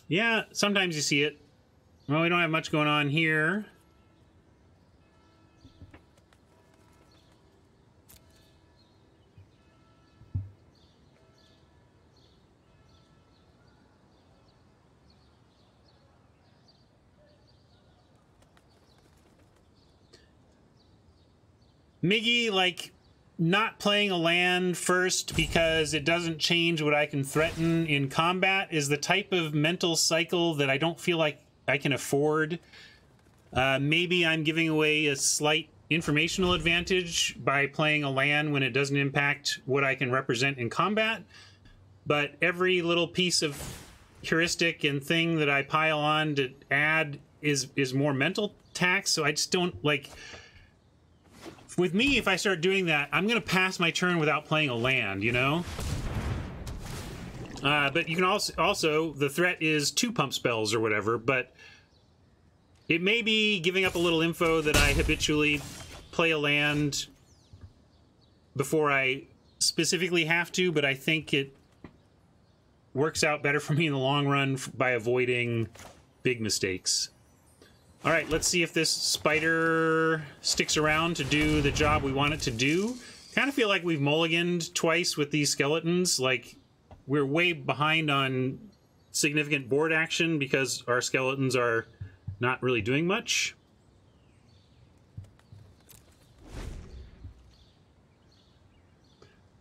A: Yeah, sometimes you see it. Well, we don't have much going on here. Miggy, like, not playing a land first because it doesn't change what I can threaten in combat is the type of mental cycle that I don't feel like I can afford. Maybe I'm giving away a slight informational advantage by playing a land when it doesn't impact what I can represent in combat, but every little piece of heuristic and thing that I pile on to add is more mental tax, so I just don't, like... With me, if I start doing that, I'm going to pass my turn without playing a land, you know? But you can also, the threat is 2 pump spells or whatever, but it may be giving up a little info that I habitually play a land before I specifically have to, but I think it works out better for me in the long run by avoiding big mistakes. All right, let's see if this spider sticks around to do the job we want it to do. Kind of feel like we've mulliganed twice with these skeletons. Like, we're way behind on significant board action because our skeletons are not really doing much.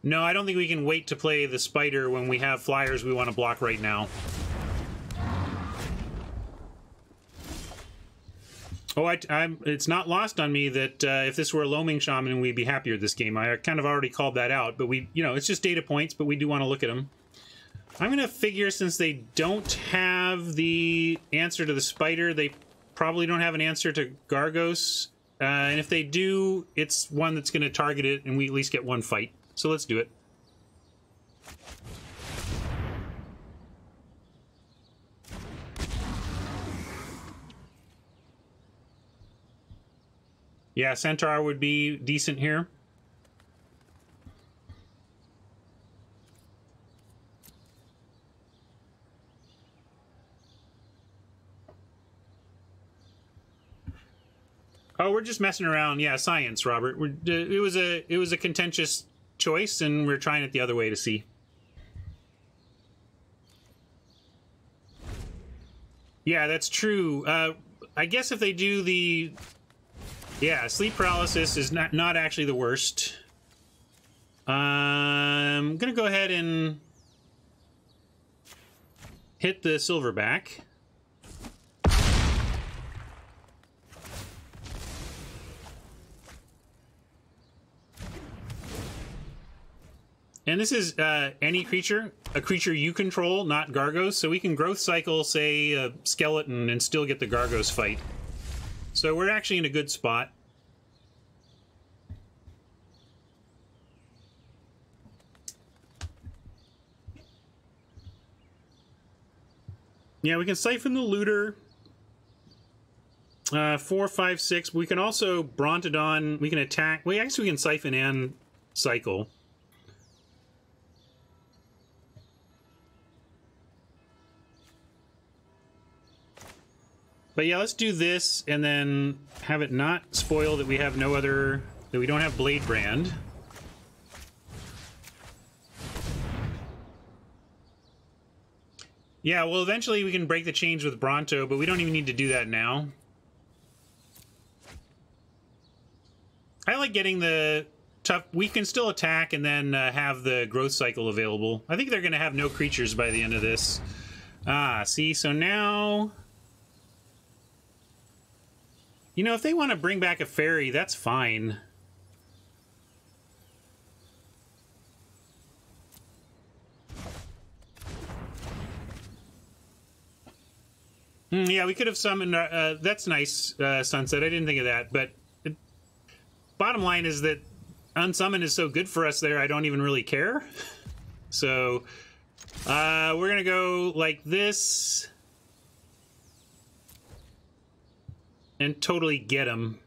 A: No, I don't think we can wait to play the spider when we have flyers we want to block right now. Oh, it's not lost on me that if this were a Loaming Shaman, we'd be happier this game. I kind of already called that out, but we, you know, it's just data points, but we do want to look at them. I'm going to figure since they don't have the answer to the spider, they probably don't have an answer to Gargos. And if they do, it's one that's going to target it, and we at least get one fight. So let's do it. Yeah, Centaur would be decent here. Oh, we're just messing around. Yeah, science, Robert. It was a contentious choice, and we're trying it the other way to see. Yeah, that's true. I guess if they do the... Yeah, sleep paralysis is not actually the worst. I'm gonna go ahead and hit the silverback. And this is any creature, a creature you control, not Gargos. So we can growth cycle, say, a skeleton and still get the Gargos fight. So we're actually in a good spot. Yeah, we can siphon the looter. 4, 5, 6. We can also Brontodon. We can attack. Well, actually, we can siphon and cycle. But yeah, let's do this and then have it not spoil that we have no other, that we don't have Blade Brand. Yeah, well, eventually we can break the chains with Bronto, but we don't even need to do that now. I like getting the tough... We can still attack and then have the growth cycle available. I think they're going to have no creatures by the end of this. Ah, see, so now... You know, if they want to bring back a fairy, that's fine. Yeah, we could have summoned... that's nice, Sunset. I didn't think of that, but... Bottom line is that Unsummon is so good for us there, I don't even really care. So, we're going to go like this... and totally get him.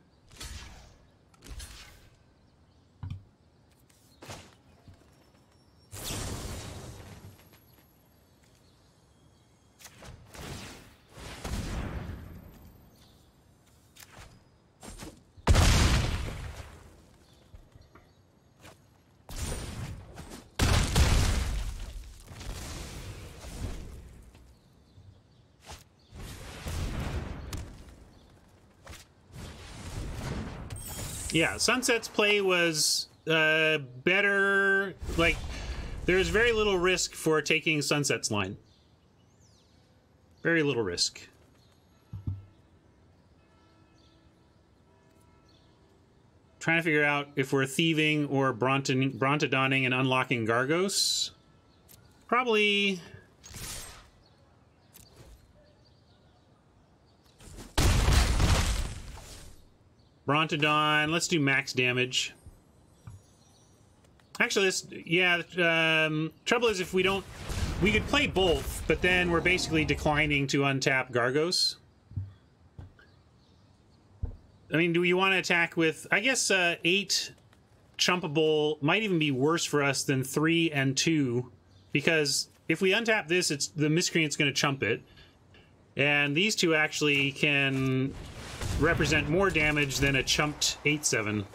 A: Yeah, Sunset's play was better. Like, there's very little risk for taking Sunset's line. Very little risk. Trying to figure out if we're thieving or Brontodonning and unlocking Gargos. Probably... Brontodon, let's do max damage. Actually, this, yeah, trouble is if we don't... We could play both, but then we're basically declining to untap Gargos. I mean, do you want to attack with... I guess 8 chumpable might even be worse for us than 3 and 2, because if we untap this, it's the Miscreant's going to chump it. And these two actually can represent more damage than a chumped 8/7.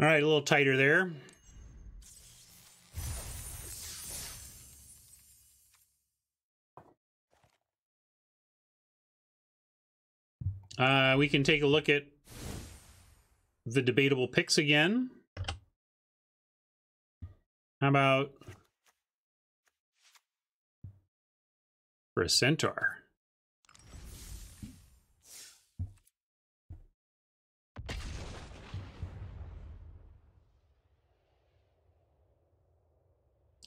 A: All right, a little tighter there. We can take a look at the debatable picks again. How about for a Centaur?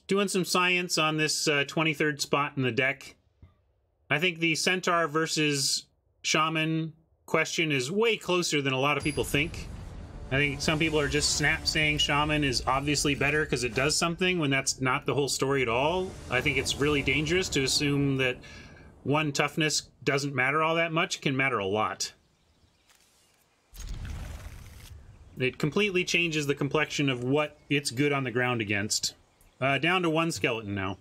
A: Doing some science on this 23rd spot in the deck. I think the Centaur versus Shaman question is way closer than a lot of people think. I think some people are just saying Shaman is obviously better because it does something when that's not the whole story at all. I think it's really dangerous to assume that one toughness doesn't matter all that much. It can matter a lot. It completely changes the complexion of what it's good on the ground against. Down to 1 skeleton now.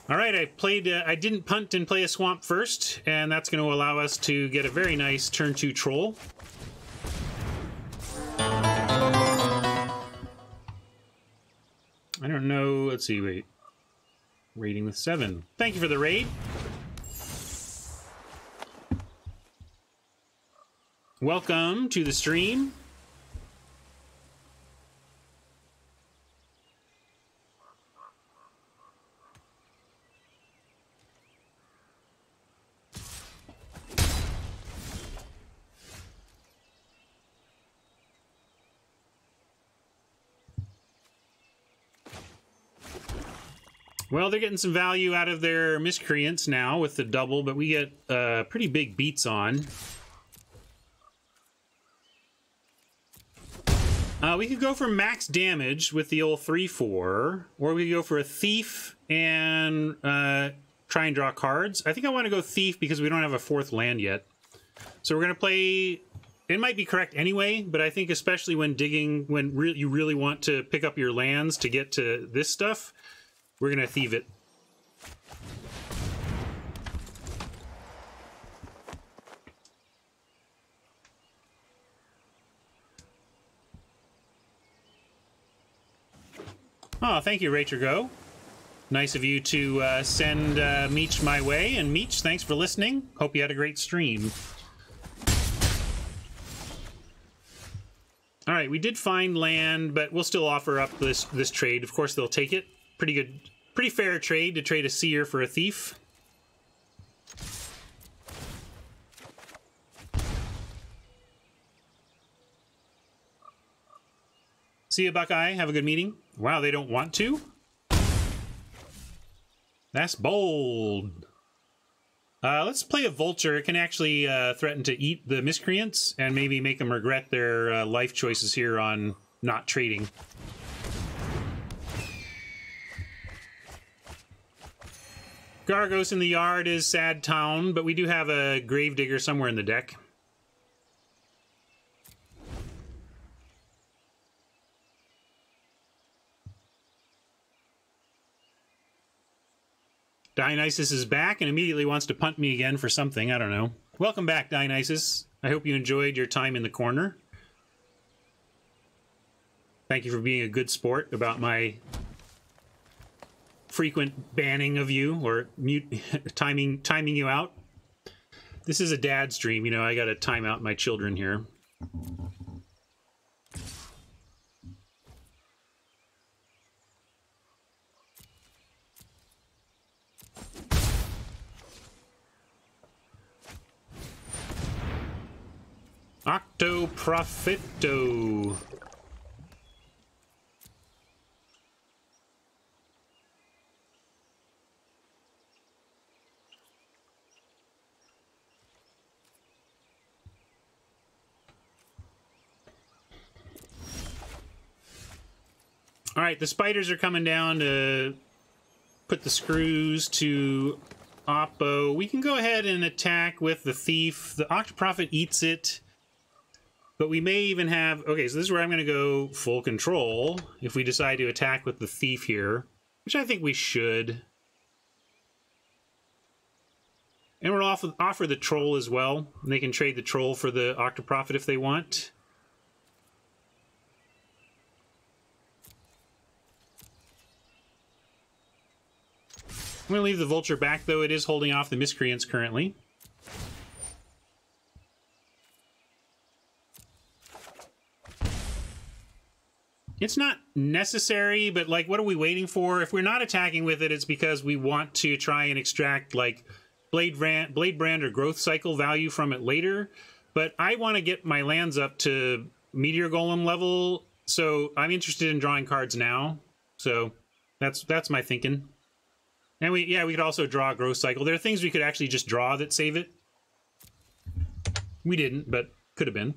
A: All right, I didn't punt and play a swamp first, and that's going to allow us to get a very nice turn 2 troll. I don't know. Let's see. Wait. Raiding with 7. Thank you for the raid. Welcome to the stream. Well, they're getting some value out of their Miscreants now with the double, but we get pretty big beats on. We could go for max damage with the old 3/4, or we could go for a Thief and try and draw cards. I think I want to go Thief because we don't have a 4th land yet. So we're going to play... It might be correct anyway, but I think especially when digging, when you really want to pick up your lands to get to this stuff, we're going to thieve it. Oh, thank you, Rachel Go. Nice of you to send Meech my way. And Meech, thanks for listening. Hope you had a great stream. All right, we did find land, but we'll still offer up this trade. Of course, they'll take it. Pretty good, pretty fair trade to trade a Seer for a Thief. See you, Buckeye. Have a good meeting. Wow, they don't want to? That's bold. Let's play a Vulture. It can actually threaten to eat the Miscreants and maybe make them regret their life choices here on not trading. Gargos in the yard is Sad Town, but we do have a Gravedigger somewhere in the deck. Dionysus is back and immediately wants to punt me again for something. I don't know. Welcome back, Dionysus. I hope you enjoyed your time in the corner. Thank you for being a good sport about my frequent banning of you or timing you out. This is a dad stream, you know, I gotta time out my children here. Octo Profito. All right, the spiders are coming down to put the screws to Oppo. We can go ahead and attack with the thief. The Octoprophet eats it. But we may even have... Okay, so this is where I'm going to go full control if we decide to attack with the thief here, which I think we should. And we'll offer the troll as well. They can trade the troll for the Octoprophet if they want. I'm going to leave the vulture back, though. It is holding off the miscreants currently. It's not necessary, but, like, what are we waiting for? If we're not attacking with it, it's because we want to try and extract, like, Blade Brand or Growth Cycle value from it later. But I want to get my lands up to Meteor Golem level, so I'm interested in drawing cards now. So that's my thinking. And we could also draw a Growth Cycle. There are things we could actually just draw that save it. We didn't, but could have been.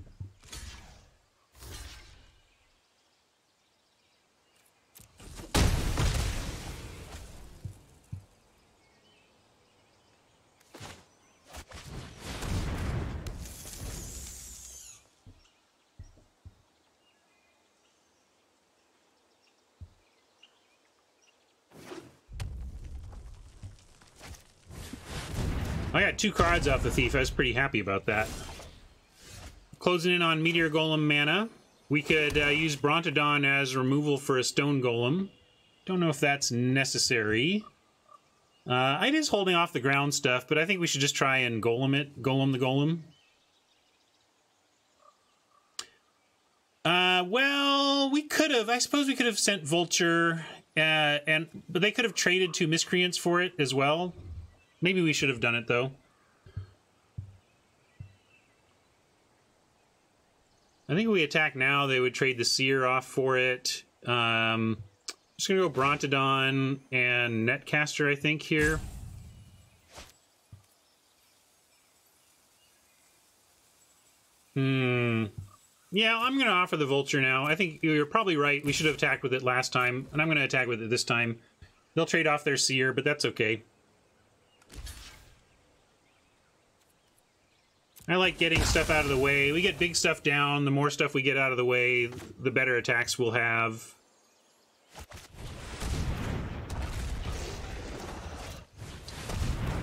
A: I got 2 cards off the thief. I was pretty happy about that. Closing in on Meteor Golem mana. We could use Brontodon as removal for a Stone Golem. Don't know if that's necessary. It is holding off the ground stuff, but I think we should just try and Golem it. Golem the Golem. Well, we could have. I suppose we could have sent Vulture, but they could have traded 2 miscreants for it as well. Maybe we should have done it, though. I think if we attack now, they would trade the Seer off for it. Just going to go Brontodon and Netcaster, I think, here. Yeah, I'm going to offer the Vulture now. I think you're probably right. We should have attacked with it last time, and I'm going to attack with it this time. They'll trade off their Seer, but that's okay. I like getting stuff out of the way. We get big stuff down. The more stuff we get out of the way, the better attacks we'll have.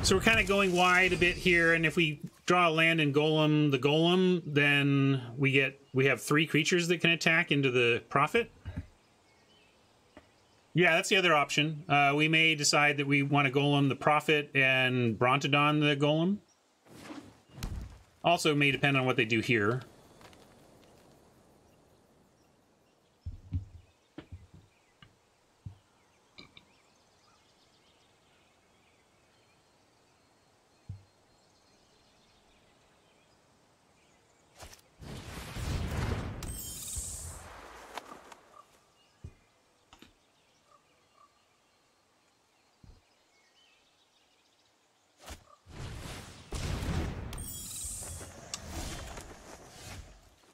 A: So we're kind of going wide a bit here, and if we draw a land and Golem the Golem, then we have 3 creatures that can attack into the Prophet. Yeah, that's the other option. We may decide that we want to Golem the Prophet and Brontodon the Golem. Also may depend on what they do here.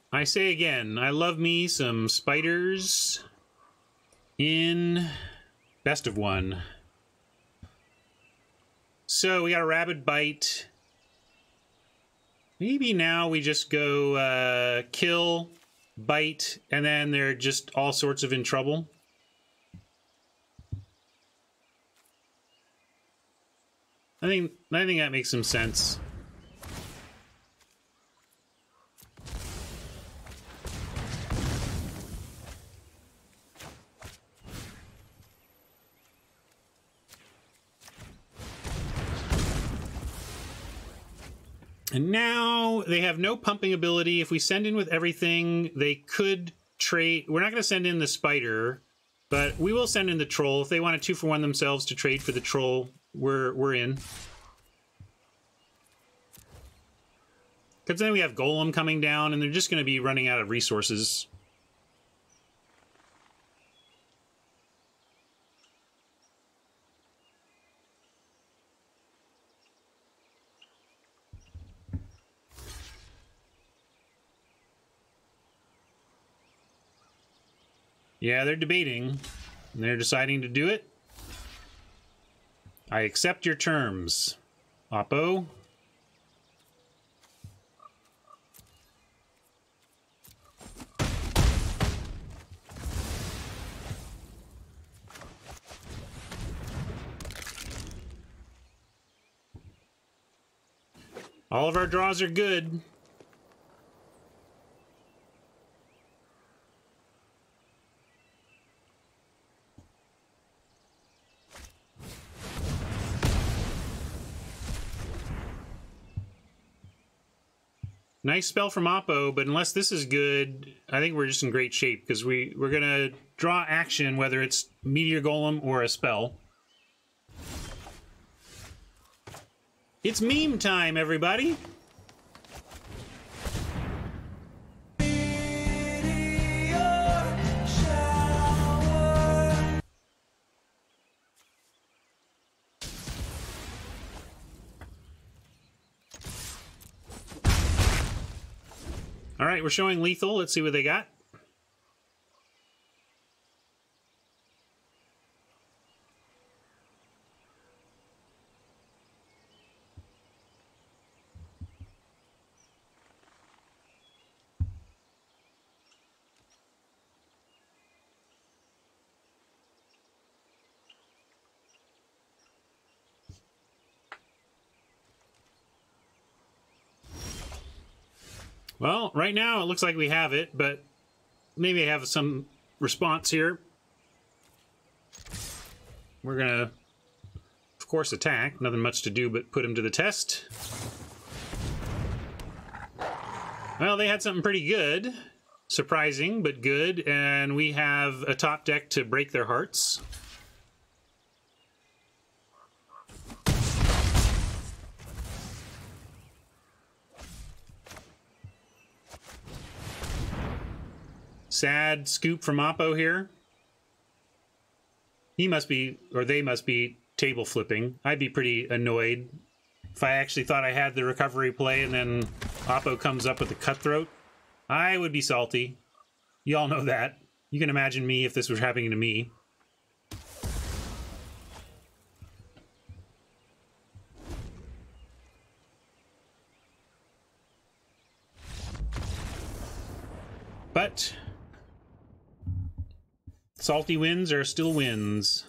A: I say again, I love me some spiders in Best of 1. So we got a Rabid Bite. Maybe now we just go kill, bite, and then they're just all sorts of in trouble. think that makes some sense. And now they have no pumping ability. If we send in with everything, they could trade. We're not going to send in the spider, but we will send in the troll. If they want a 2-for-1 themselves to trade for the troll, we're in. Because then we have Golem coming down, and they're just going to be running out of resources. Yeah, they're debating. And they're deciding to do it. I accept your terms, Oppo. All of our draws are good. Nice spell from Oppo, but unless this is good, I think we're just in great shape, because we're going to draw action, whether it's Meteor Golem or a spell. It's meme time, everybody! All right, we're showing lethal. Let's see what they got. Well, right now it looks like we have it, but maybe I have some response here. We're gonna, of course, attack. Nothing much to do but put him to the test. Well, they had something pretty good. Surprising, but good. And we have a top deck to break their hearts. Sad scoop from Oppo here. He must be, or they must be, table flipping. I'd be pretty annoyed if I actually thought I had the recovery play and then Oppo comes up with a cutthroat. I would be salty. You all know that. You can imagine me if this was happening to me. But salty wins are still wins.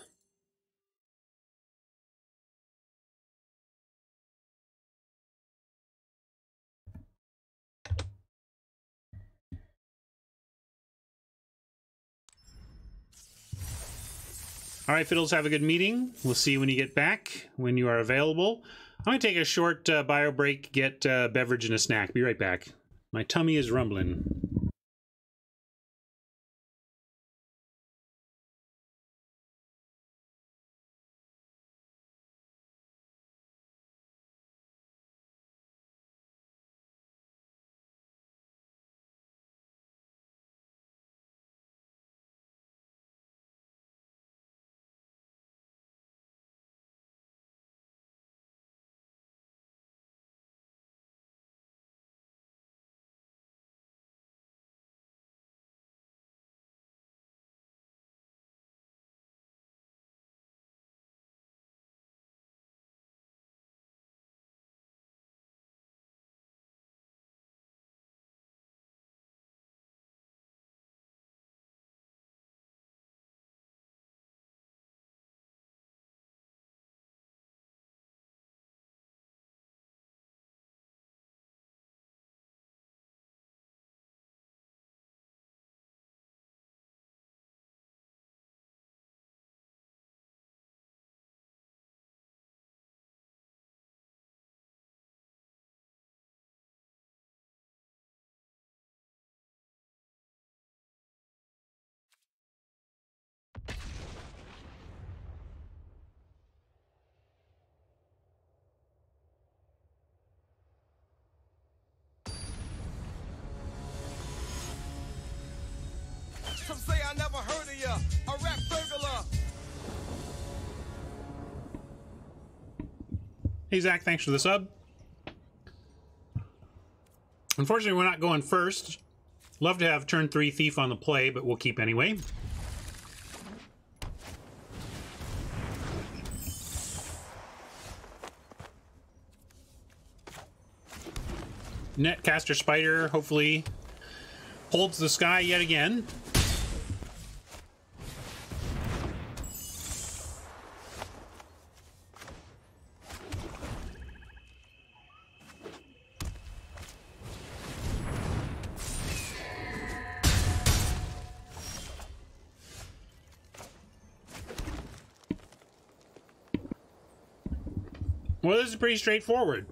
A: All right, Fiddles, have a good meeting. We'll see you when you get back, when you are available. I'm going to take a short bio break, get a beverage and a snack. Be right back. My tummy is rumbling.
B: Some say I never heard of ya. A rap burglar.
A: Hey, Zach, thanks for the sub. Unfortunately, we're not going first. Love to have turn 3 Thief on the play, but we'll keep anyway. Netcaster Spider hopefully holds the sky yet again. Well, this is pretty straightforward.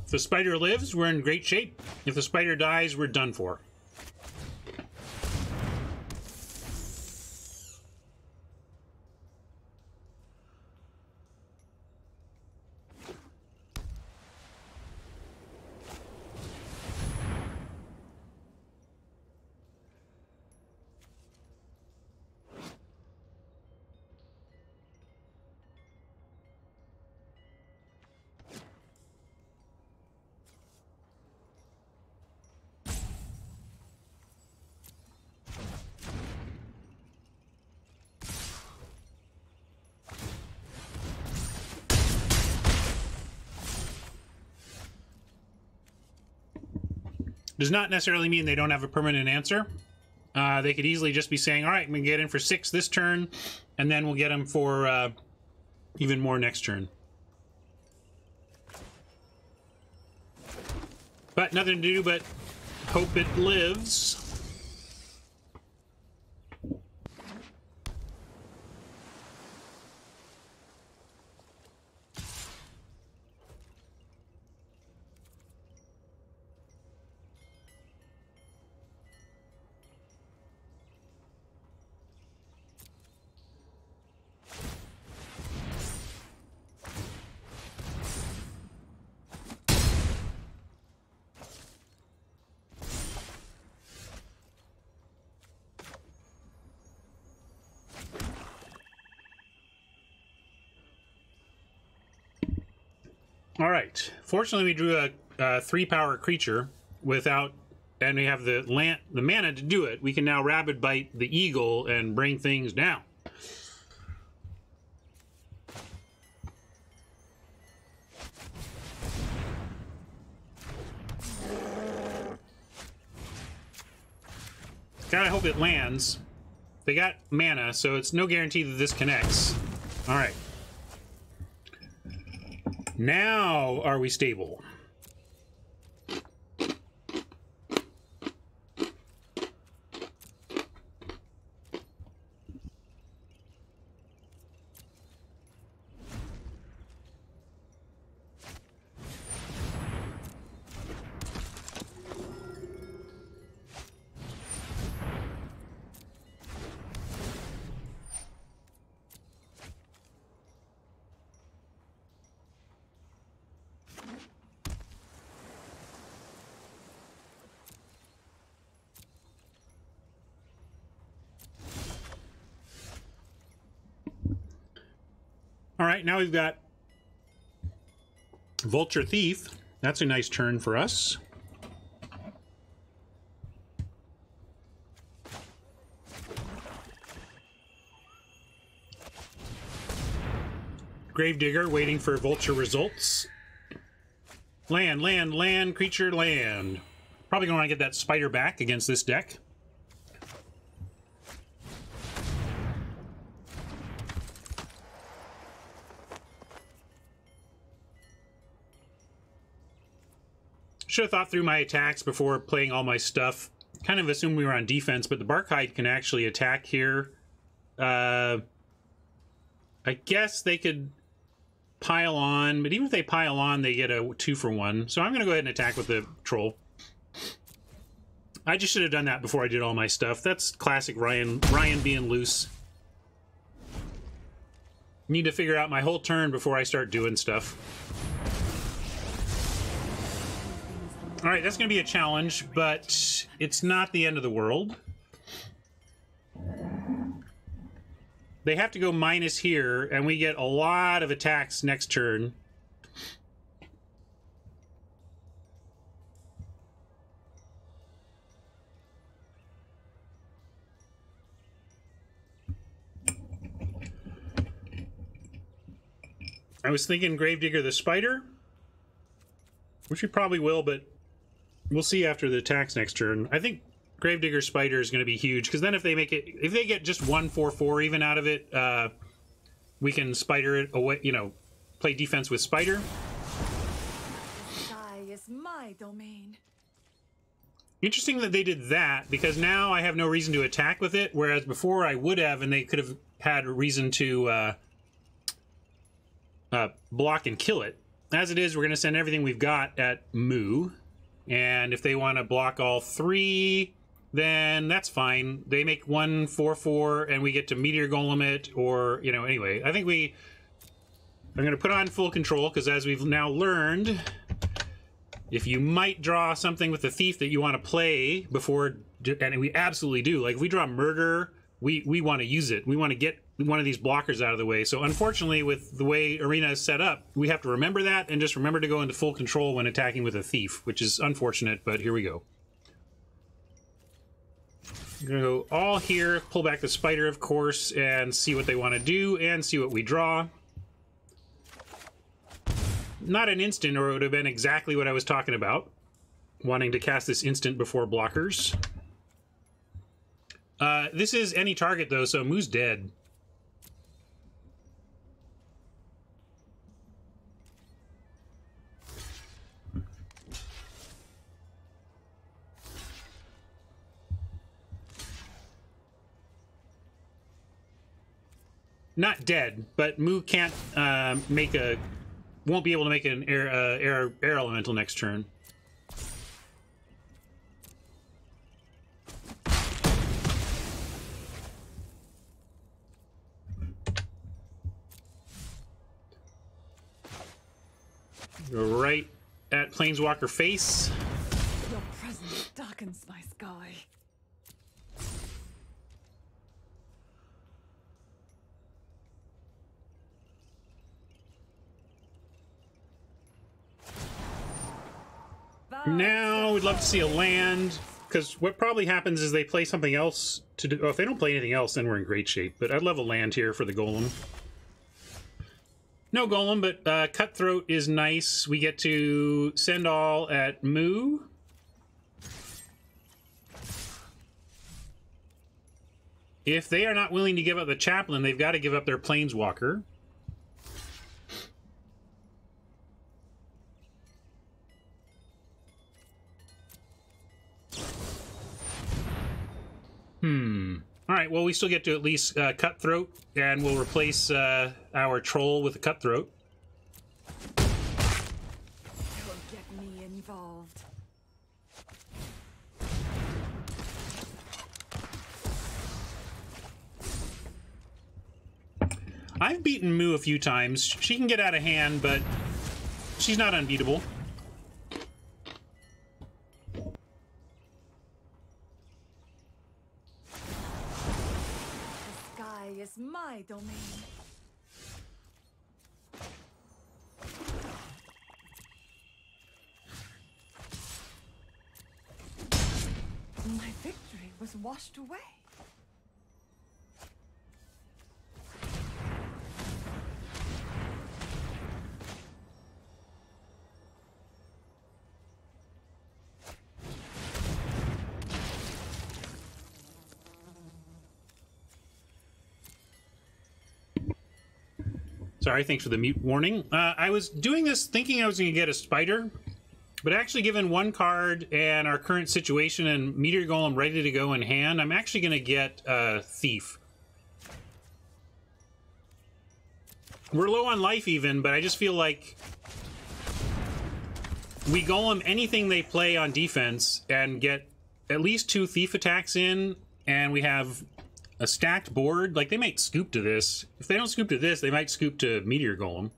A: If the spider lives, we're in great shape. If the spider dies, we're done for. Does not necessarily mean they don't have a permanent answer. They could easily just be saying, all right, I'm going to get in for 6 this turn, and then we'll get them for even more next turn. But nothing to do but hope it lives. All right. Fortunately, we drew a 3-power creature without, and we have the mana to do it. We can now Rabid Bite the Eagle and bring things down. Gotta hope it lands. They got mana, so it's no guarantee that this connects. All right. Now, are we stable? All right, now we've got Vulture Thief. That's a nice turn for us. Gravedigger waiting for Vulture results. Land, land, land, creature, land. Probably going to want to get that spider back against this deck. Should have thought through my attacks before playing all my stuff. Kind of assumed we were on defense, but the Barkhide can actually attack here. I guess they could pile on, but even if they pile on, they get a 2-for-1. So I'm going to go ahead and attack with the Troll. I just should have done that before I did all my stuff. That's classic Ryan being loose. Need to figure out my whole turn before I start doing stuff. All right, that's going to be a challenge, but it's not the end of the world. they have to go minus here, and we get a lot of attacks next turn. I was thinking Gravedigger the Spider, which we probably will, but we'll see after the attacks next turn. I think Gravedigger Spider is going to be huge, because then if they get just 1/4/4 even out of it, we can spider it away, you know, play defense with Spider.
C: The sky is my domain.
A: Interesting that they did that, because now I have no reason to attack with it, whereas before I would have, and they could have had a reason to block and kill it. As it is, we're going to send everything we've got at Moo, and if they want to block all 3, then that's fine. They make 1/4/4, and we get to Meteor Golem it, or, you know, anyway. I think I'm going to put on full control, because as we've now learned, if you might draw something with the Thief that you want to play before, and we absolutely do, like if we draw Murder, we want to use it. We want to get one of these blockers out of the way. So unfortunately, with the way Arena is set up, we have to remember that, and just remember to go into full control when attacking with a Thief, which is unfortunate, but here we go. I'm going to go all here, pull back the Spider, of course, and see what they want to do, and see what we draw. Not an instant, or it would have been exactly what I was talking about. Wanting to cast this instant before blockers. This is any target, though, so Moo's dead. Not dead, but Moo can't won't be able to make an air elemental next turn. Go right at Planeswalker face.
C: Your presence darkens my sky.
A: Now we'd love to see a land, because what probably happens is they play something else to do. Oh, if they don't play anything else, then we're in great shape. But I'd love a land here for the Golem. No Golem, but Cutthroat is nice. We get to send all at Moo. If they are not willing to give up the Chaplain, they've got to give up their Planeswalker. Alright, well, we still get to at least Cutthroat, and we'll replace our Troll with a Cutthroat.
C: Don't get me involved.
A: I've beaten Moo a few times. She can get out of hand, but she's not unbeatable.
C: Is my domain. My victory was washed away.
A: Sorry, thanks for the mute warning. I was doing this thinking I was going to get a Spider, but actually given one card and our current situation and Meteor Golem ready to go in hand, I'm actually going to get Thief. We're low on life even, but I just feel like we Golem anything they play on defense and get at least 2 Thief attacks in, and we have a stacked board. Like, they might scoop to this. If they don't scoop to this, they might scoop to Meteor Golem.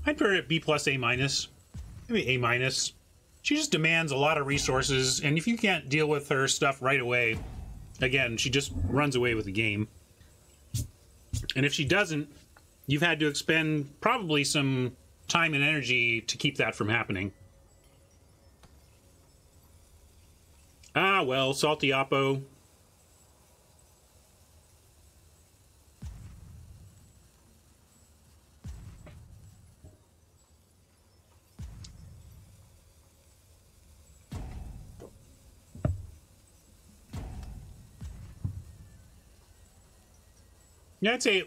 A: I'd put her at B plus, A minus. Maybe A minus. She just demands a lot of resources, and if you can't deal with her stuff right away, again, she just runs away with the game. And if she doesn't, you've had to expend probably some time and energy to keep that from happening. Ah, well, Salty Oppo. Yeah, I'd say,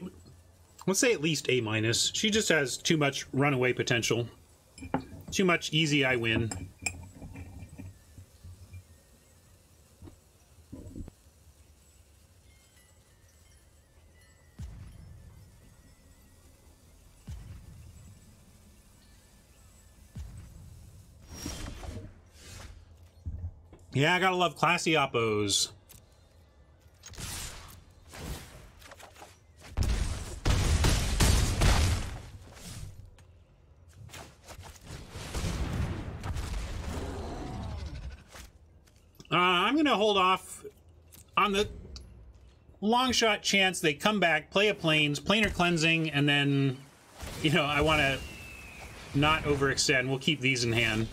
A: let's say at least A minus. She just has too much runaway potential. Too much easy I win. Yeah, I gotta love classy oppos. I'm gonna hold off on the long shot chance they come back, play a plains, planar cleansing, and then, you know, I want to not overextend. We'll keep these in hand.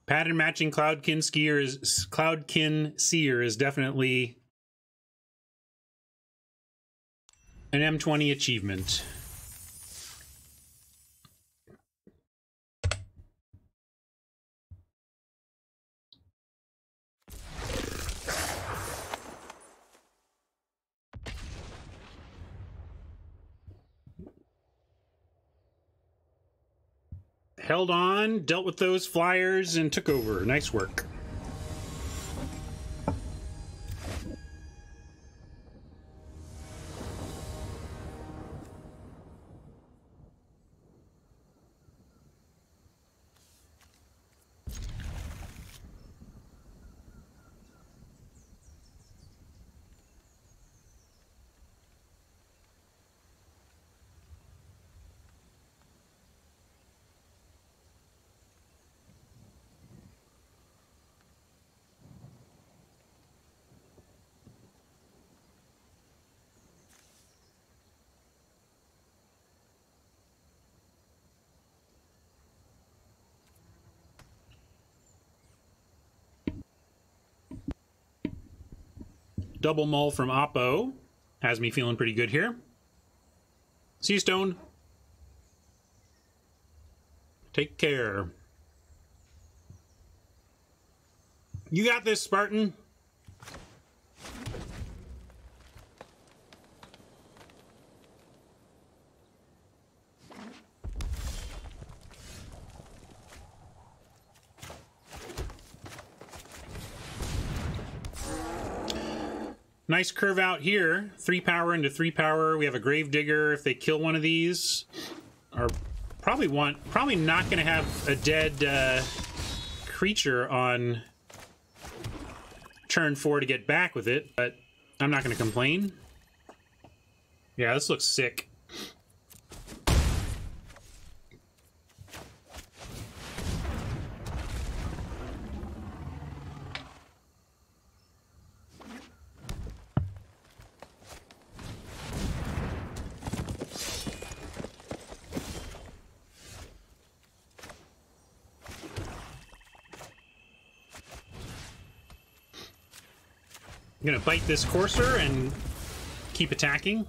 A: Pattern matching Cloudkin Seer is definitely an M20 achievement. Held on, dealt with those flyers, and took over. Nice work. Double mull from Oppo has me feeling pretty good here. Sea Stone. Take care. You got this, Spartan. Nice curve out here. 3 power into 3 power. We have a Gravedigger. If they kill one of these, or probably not going to have a dead creature on turn 4 to get back with it, but I'm not going to complain. Yeah, this looks sick. I'm gonna bite this courser and keep attacking.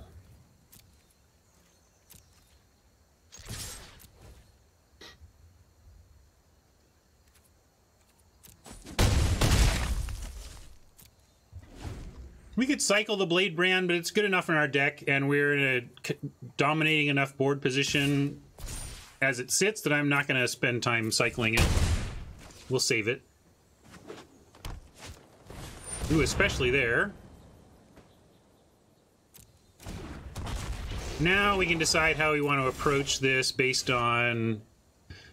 A: We could cycle the Blade Brand, but it's good enough in our deck, and we're in a dominating enough board position as it sits that I'm not going to spend time cycling it. We'll save it. Ooh, especially there. Now we can decide how we want to approach this based on...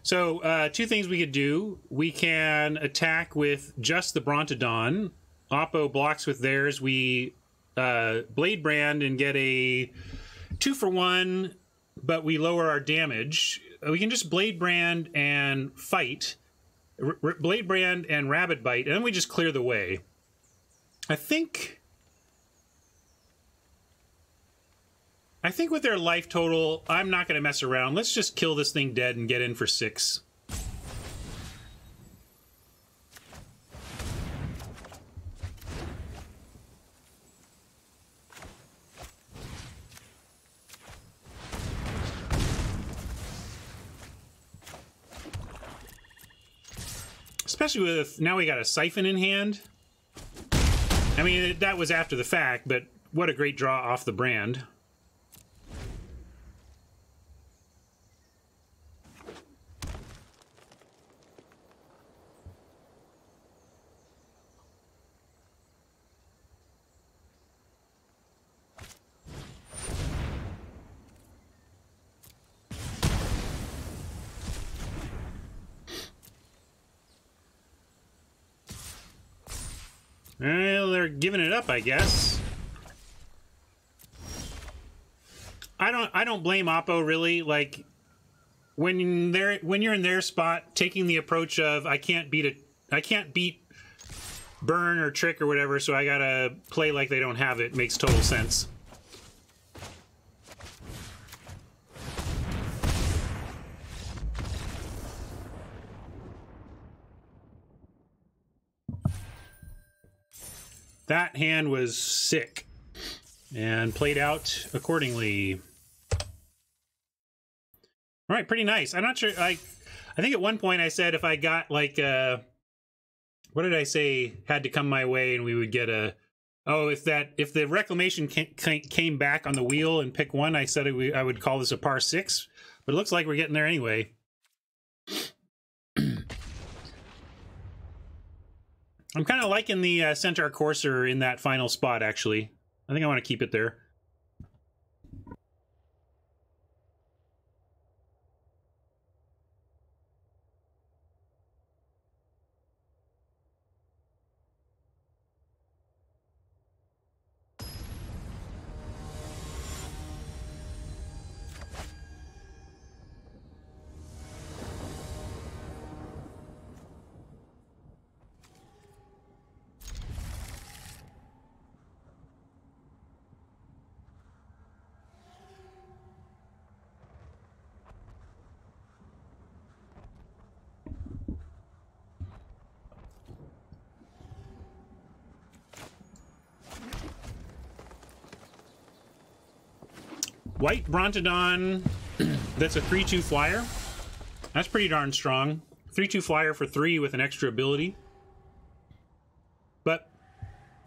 A: So, two things we could do. We can attack with just the Brontodon. Oppo blocks with theirs. We Blade Brand and get a 2-for-1, but we lower our damage. We can just Blade Brand and fight. Blade Brand and Rabbit Bite, and then we just clear the way. I think with their life total, I'm not going to mess around. Let's just kill this thing dead and get in for 6. Especially with, now we got a Siphon in hand. I mean, that was after the fact, but what a great draw off the brand. Well, they're giving it up, I guess. I don't blame Oppo, really. Like, when you're in their spot, taking the approach of I can't beat Burn or Trick or whatever, so I gotta play like they don't have it, makes total sense. That hand was sick and played out accordingly. All right, pretty nice. I'm not sure. I think at one point I said if I got like what did I say had to come my way and we would get a if the Reclamation came back on the wheel and pick one, I said I would call this a par 6, but it looks like we're getting there anyway. I'm kind of liking the Centaur Courser in that final spot, actually. I think I want to keep it there. White Brontodon, that's a 3/2 flyer. That's pretty darn strong. 3/2 flyer for 3 with an extra ability. But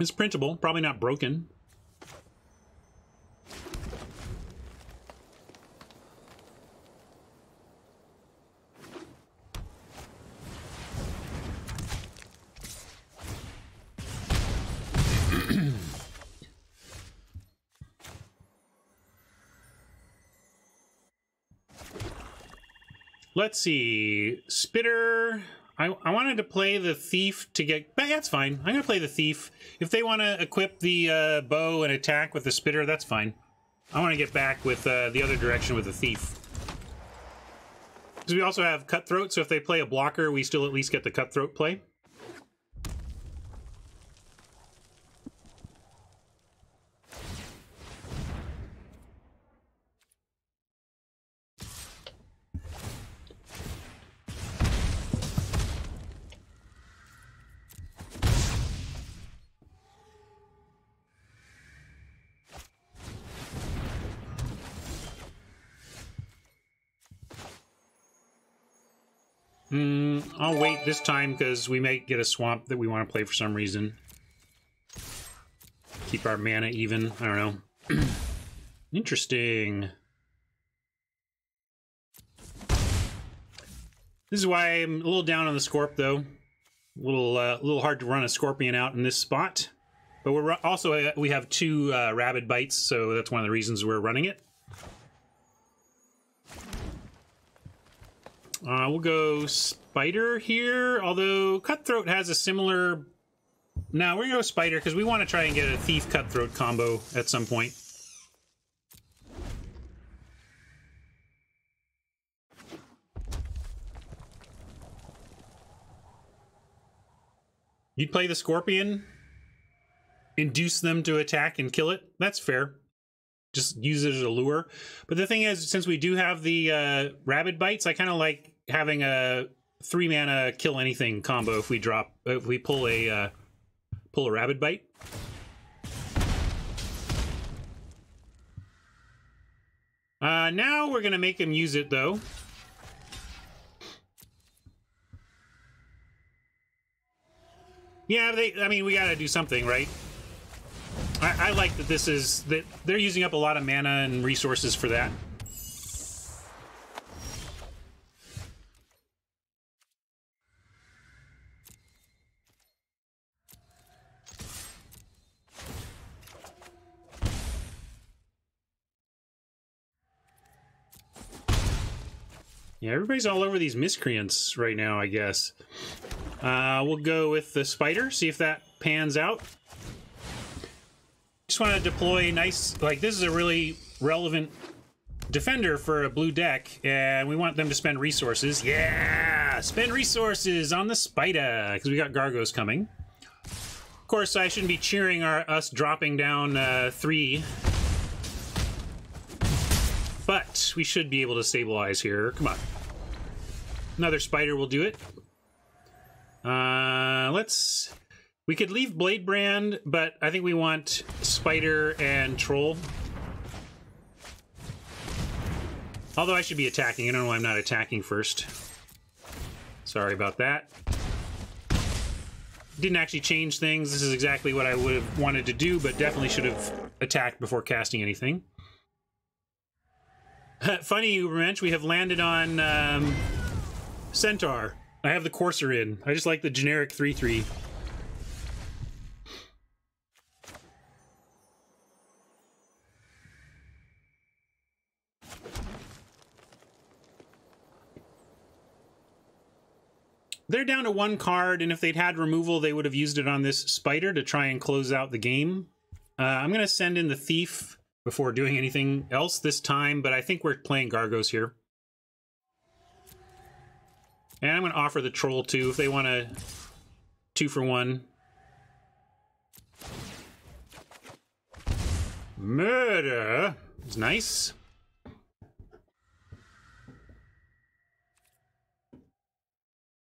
A: it's printable, probably not broken. Let's see. Spitter. I wanted to play the Thief to get... But yeah, that's fine. I'm going to play the Thief. If they want to equip the bow and attack with the Spitter, that's fine. I want to get back with the other direction with the Thief. Because we also have Cutthroat, so if they play a blocker, we still at least get the Cutthroat play. I'll wait this time because we may get a swamp that we want to play for some reason. Keep our mana even. I don't know. Interesting. This is why I'm a little down on the Scorp, though. A little hard to run a Scorpion out in this spot. But we're also we have 2 Rabid Bites, so that's one of the reasons we're running it. We'll go Spider here, although Cutthroat has a similar... No, we're going to go Spider because we want to try and get a Thief Cutthroat combo at some point. You'd play the Scorpion, induce them to attack and kill it. That's fair. Just use it as a lure. But the thing is, since we do have the Rabid Bites, I kind of like having a 3-mana kill anything combo if we pull a Rabid Bite. Now we're gonna make him use it though. Yeah, I mean, we gotta do something, right? I like that that they're using up a lot of mana and resources for that. Yeah, everybody's all over these miscreants right now, I guess. We'll go with the Spider, see if that pans out. Just want to deploy nice, like, this is a really relevant defender for a blue deck, and we want them to spend resources. Yeah! Spend resources on the Spider, because we got Gargos coming. Of course, I shouldn't be cheering us dropping down 3. But we should be able to stabilize here. Come on. Another Spider will do it. We could leave Blade Brand, but I think we want Spider and Troll. Although I should be attacking. I don't know why I'm not attacking first. Sorry about that. Didn't actually change things. This is exactly what I would have wanted to do, but definitely should have attacked before casting anything. Funny, Ubermensch, we have landed on Centaur. I have the Courser in. I just like the generic 3/3. They're down to 1 card, and if they'd had removal, they would have used it on this Spider to try and close out the game. I'm going to send in the Thief before doing anything else this time, but I think we're playing Gargos here. And I'm going to offer the Troll too if they want a 2-for-1. Murder is nice.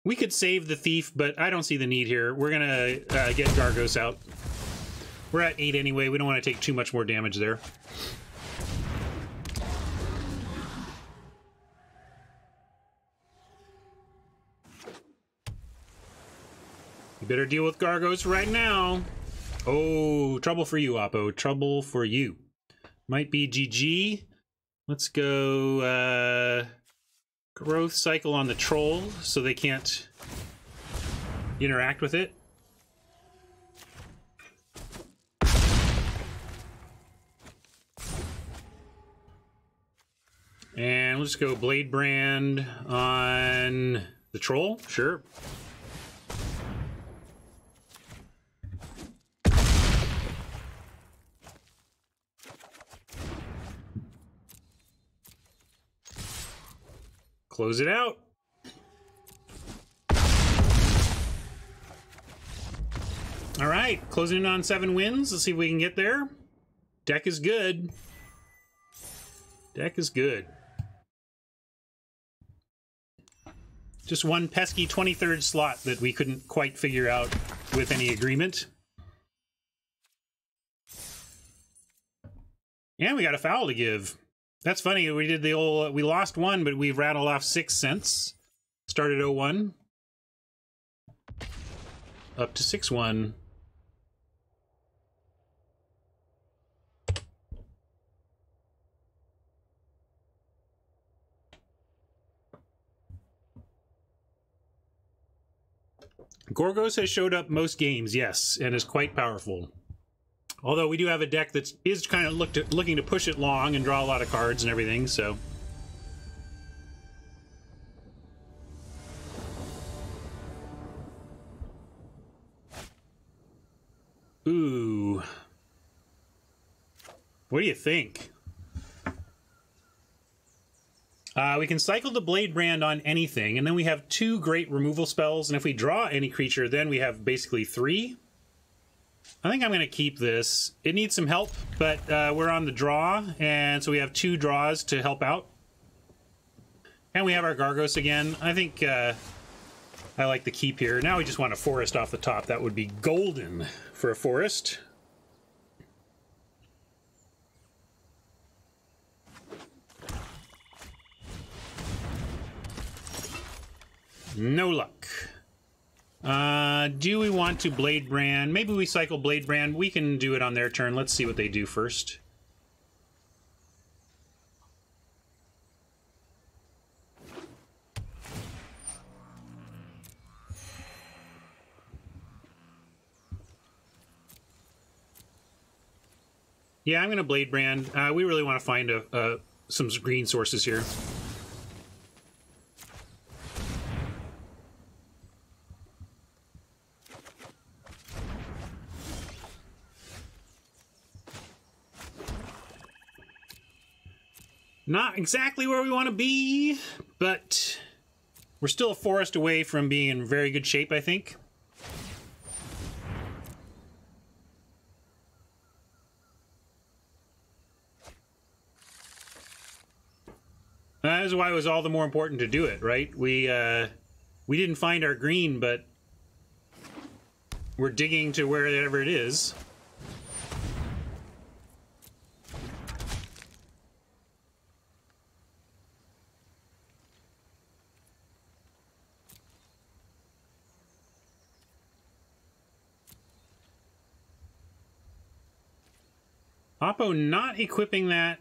A: We could save the Thief, but I don't see the need here. We're going to get Gargos out. We're at 8 anyway. We don't want to take too much more damage there. You better deal with Gargos right now. Oh, trouble for you, Oppo. Trouble for you. Might be GG. Let's go growth cycle on the Troll so they can't interact with it. And we'll just go Blade Brand on the Troll. Sure. Close it out. All right, closing in on 7 wins. Let's see if we can get there. Deck is good. Deck is good. Just one pesky 23rd slot that we couldn't quite figure out with any agreement. And we got a foul to give. That's funny. We did the old, we lost 1, but we rattled off 6 cents. Started 0-1. Up to 6-1. Gorgos has showed up most games, yes, and is quite powerful. Although we do have a deck that is kind of looking to push it long and draw a lot of cards and everything, so. Ooh. What do you think? We can cycle the Blade Brand on anything, and then we have 2 great removal spells, and if we draw any creature, then we have basically 3. I think I'm going to keep this. It needs some help, but we're on the draw, and so we have 2 draws to help out. And we have our Gargos again. I think I like the keep here. Now we just want a forest off the top. That would be golden for a forest. No luck. Do we want to Blade Brand? Maybe we cycle Blade Brand. We can do it on their turn. Let's see what they do first. Yeah, I'm going to Blade Brand. We really want to find some green sources here. Not exactly where we want to be, but we're still a forest away from being in very good shape, I think. That is why it was all the more important to do it, right? We didn't find our green, but we're digging to wherever it is. Oppo not equipping that.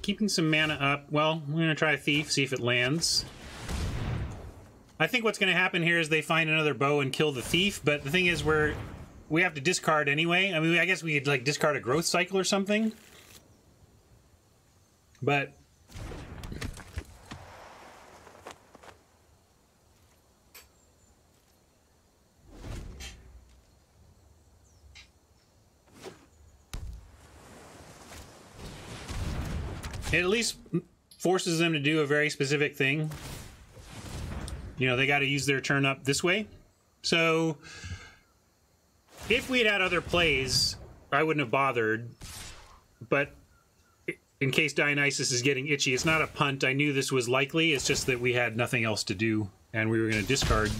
A: Keeping some mana up. Well, we're going to try a Thief, see if it lands. I think what's going to happen here is they find another bow and kill the Thief, but the thing is we have to discard anyway. I mean, I guess we could like discard a growth cycle or something. But it at least forces them to do a very specific thing. You know, they got to use their turn up this way. So if we had had other plays, I wouldn't have bothered. But in case Dionysus is getting itchy, it's not a punt. I knew this was likely. It's just that we had nothing else to do, and we were going to discard.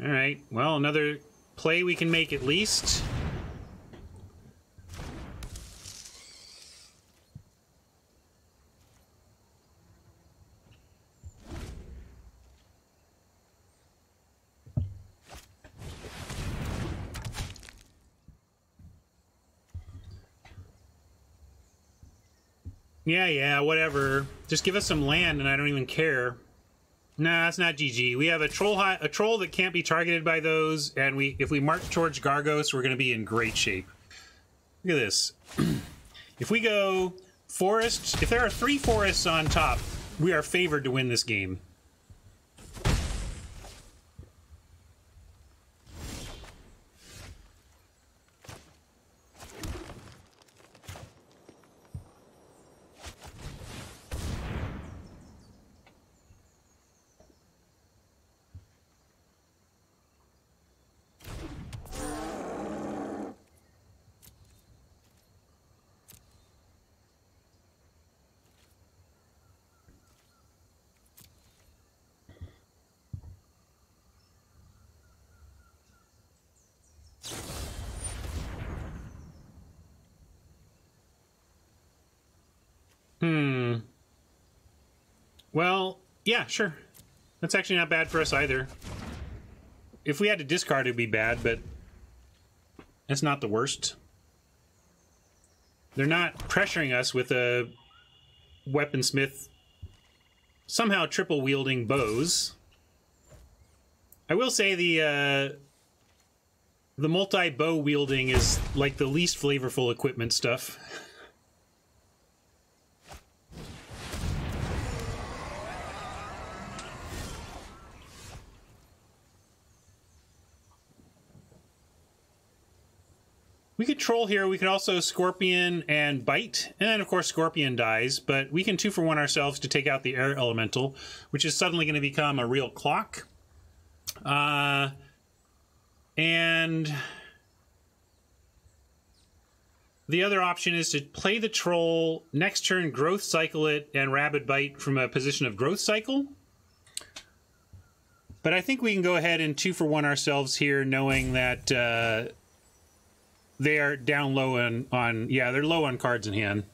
A: All right, well, another play we can make at least. Yeah, whatever. Just give us some land and I don't even care. Nah, it's not GG. We have a troll that can't be targeted by those, and if we march towards Gargos, we're going to be in great shape. Look at this. If we go forest, if there are 3 forests on top, we are favored to win this game. Well, yeah, sure. That's actually not bad for us either. If we had to discard, it'd be bad, but it's not the worst. They're not pressuring us with a weaponsmith somehow triple-wielding bows. I will say the multi-bow wielding is like the least flavorful equipment stuff. We could troll here. We could also Scorpion and Bite. And then, of course, Scorpion dies. But we can 2-for-1 ourselves to take out the Air Elemental, which is suddenly going to become a real clock. And the other option is to play the troll, next turn growth cycle it, and Rabid Bite from a position of growth cycle. But I think we can go ahead and 2-for-1 ourselves here, knowing that they are down low on yeah, they're low on cards in hand.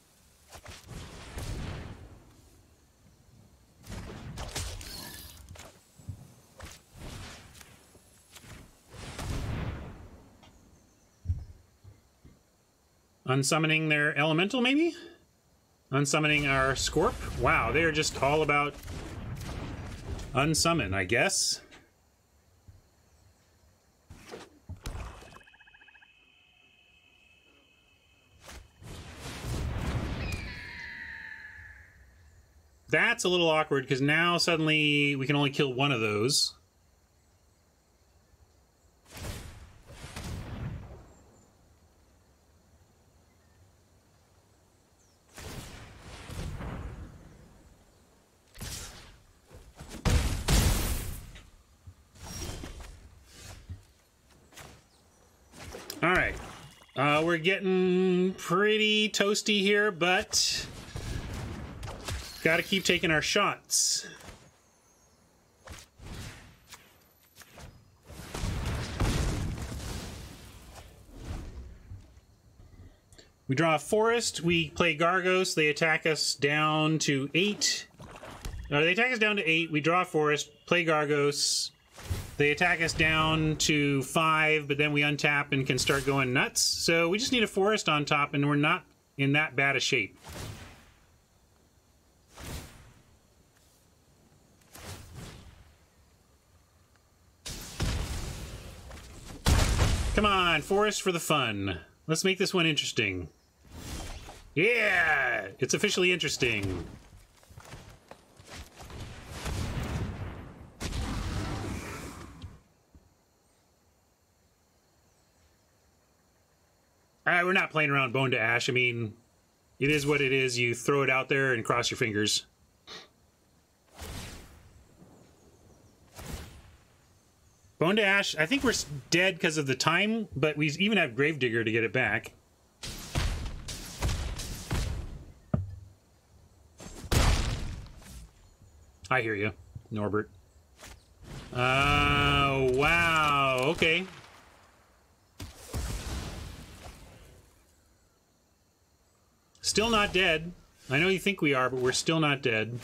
A: Unsummoning their elemental, maybe? Unsummoning our Scorp? Wow, they're just all about unsummon, I guess. That's a little awkward, because now suddenly we can only kill one of those. All right, we're getting pretty toasty here, but gotta keep taking our shots. We draw a forest, we play Gargos, they attack us down to 8. They attack us down to 8, we draw a forest, play Gargos. They attack us down to 5, but then we untap and can start going nuts. So we just need a forest on top, and we're not in that bad a shape. Come on, forest for the fun. Let's make this one interesting. Yeah! It's officially interesting. We're not playing around Bone to Ash. I mean, it is what it is. You throw it out there and cross your fingers. Bone to Ash, I think we're dead because of the time, but we even have Gravedigger to get it back. I hear you, Norbert. Wow, okay. Still not dead. I know you think we are, but we're still not dead.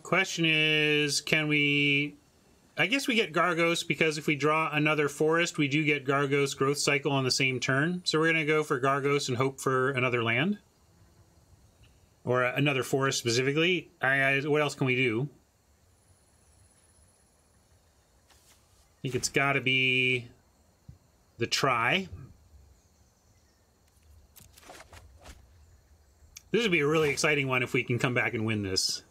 A: Question is, can we... I guess we get Gargos, because if we draw another forest, we do get Gargos growth cycle on the same turn. So we're going to go for Gargos and hope for another land. Or another forest specifically. What else can we do? I think it's got to be the try. This would be a really exciting one if we can come back and win this.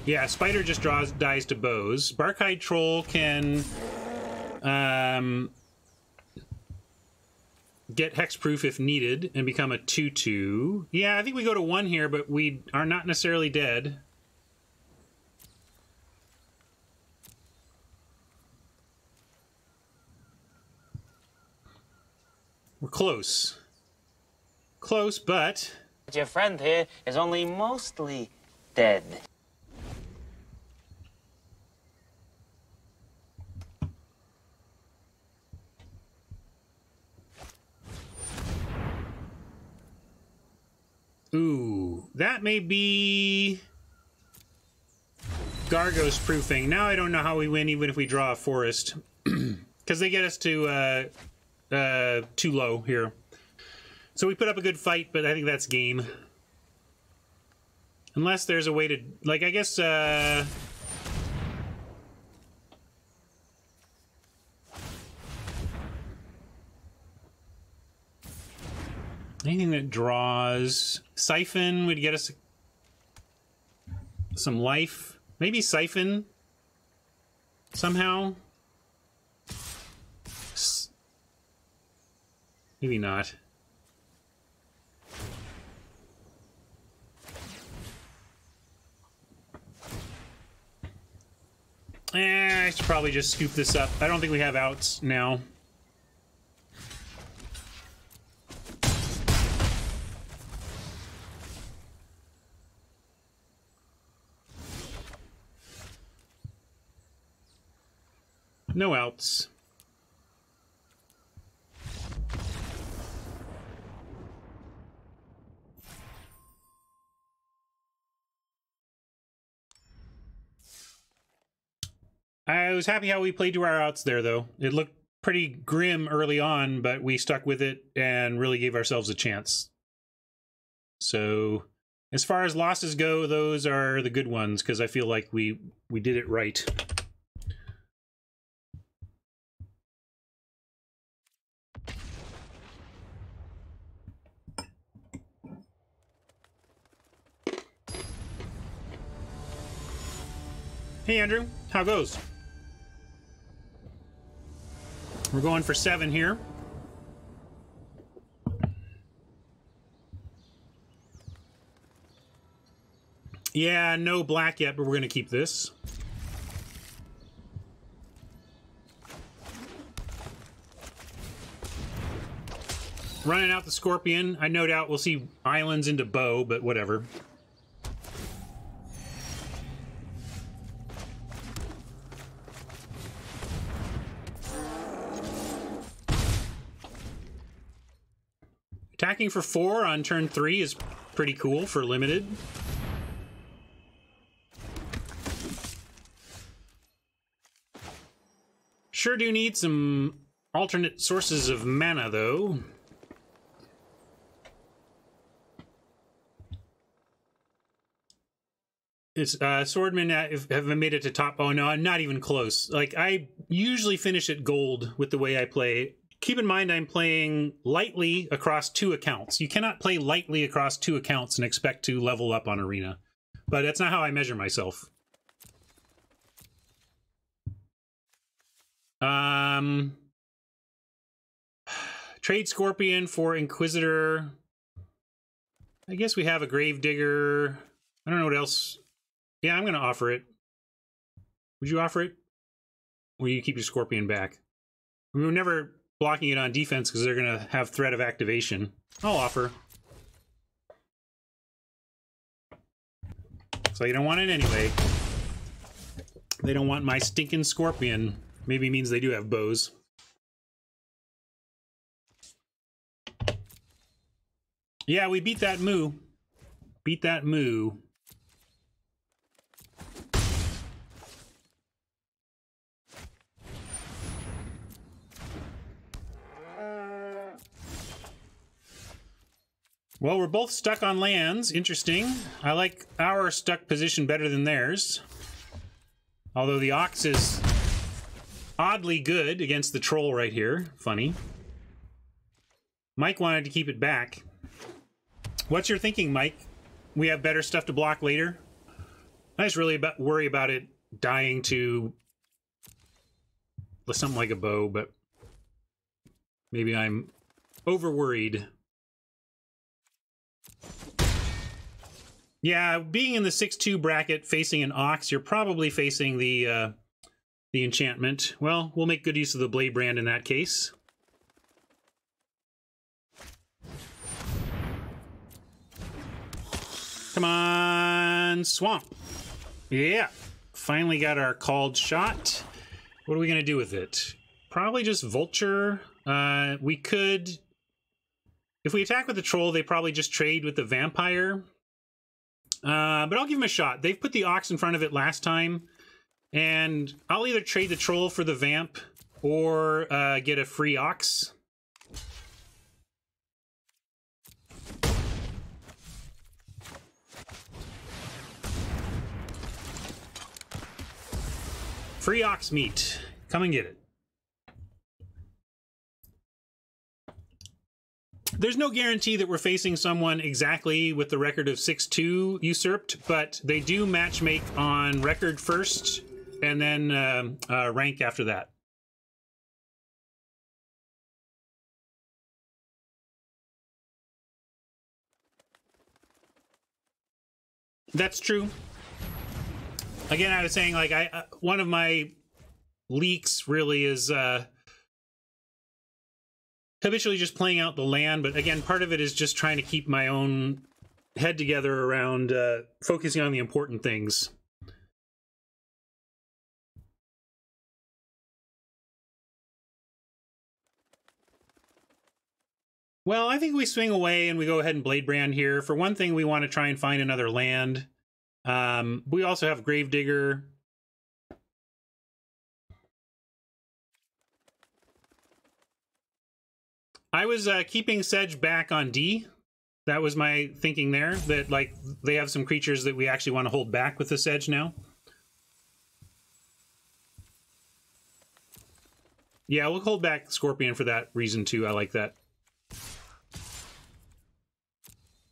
A: Yeah, Spider just dies to bows. Barkhide Troll can get hexproof if needed and become a 2/2. Yeah, I think we go to 1 here, but we are not necessarily dead. We're close. Close, but...
D: Your friend here is only mostly dead.
A: Ooh, that may be Gargos proofing. Now I don't know how we win even if we draw a forest. Because they get us to too low here. So we put up a good fight, but I think that's game. Unless there's a way to... Like, I guess... Anything that draws. Siphon would get us some life. Maybe Siphon somehow. Maybe not. I should probably just scoop this up. I don't think we have outs now. No outs. I was happy how we played to our outs there, though. It looked pretty grim early on, but we stuck with it and really gave ourselves a chance. So, as far as losses go, those are the good ones, because I feel like we did it right. Hey, Andrew. How goes? We're going for 7 here. Yeah, no black yet, but we're going to keep this. Running out the Scorpion. I no doubt we'll see islands into Bo, but whatever. Attacking for 4 on turn 3 is pretty cool for limited. Sure do need some alternate sources of mana, though. It's Swordmen have made it to top. Oh no, I'm not even close. Like, I usually finish at gold with the way I play. Keep in mind, I'm playing lightly across 2 accounts. You cannot play lightly across 2 accounts and expect to level up on Arena. But that's not how I measure myself. Trade Scorpion for Inquisitor. I guess we have a Gravedigger. I don't know what else. Yeah, I'm going to offer it. Would you offer it? Or you keep your Scorpion back? We were never blocking it on defense because they're going to have threat of activation. I'll offer. So you don't want it anyway. They don't want my stinking Scorpion. Maybe means they do have bows. Yeah, we beat that moo. Beat that moo. Well, we're both stuck on lands. Interesting. I like our stuck position better than theirs. Although the Ox is oddly good against the Troll right here. Funny. Mike wanted to keep it back. What's your thinking, Mike? We have better stuff to block later? I just really worry about it dying to something like a bow, but maybe I'm over-worried. Yeah, being in the 6-2 bracket, facing an Ox, you're probably facing the enchantment. Well, we'll make good use of the Blade Brand in that case. Come on, Swamp. Yeah, finally got our called shot. What are we going to do with it? Probably just Vulture. We could... If we attack with the Troll, they probably just trade with the Vampire. But I'll give him a shot. They've put the Ox in front of it last time, and I'll either trade the Troll for the Vamp or get a free Ox. Free Ox meat. Come and get it. There's no guarantee that we're facing someone exactly with the record of 6-2 usurped, but they do matchmake on record first and then rank after that. That's true. Again, I was saying, like, one of my leaks really is habitually just playing out the land, but again, part of it is just trying to keep my own head together around focusing on the important things. Well, I think we swing away and we go ahead and Blade Brand here. For one thing, we want to try and find another land. We also have Gravedigger. I was keeping Sedge back on D. That was my thinking there, that like they have some creatures that we actually want to hold back with the Sedge now. Yeah, we'll hold back Scorpion for that reason too. I like that.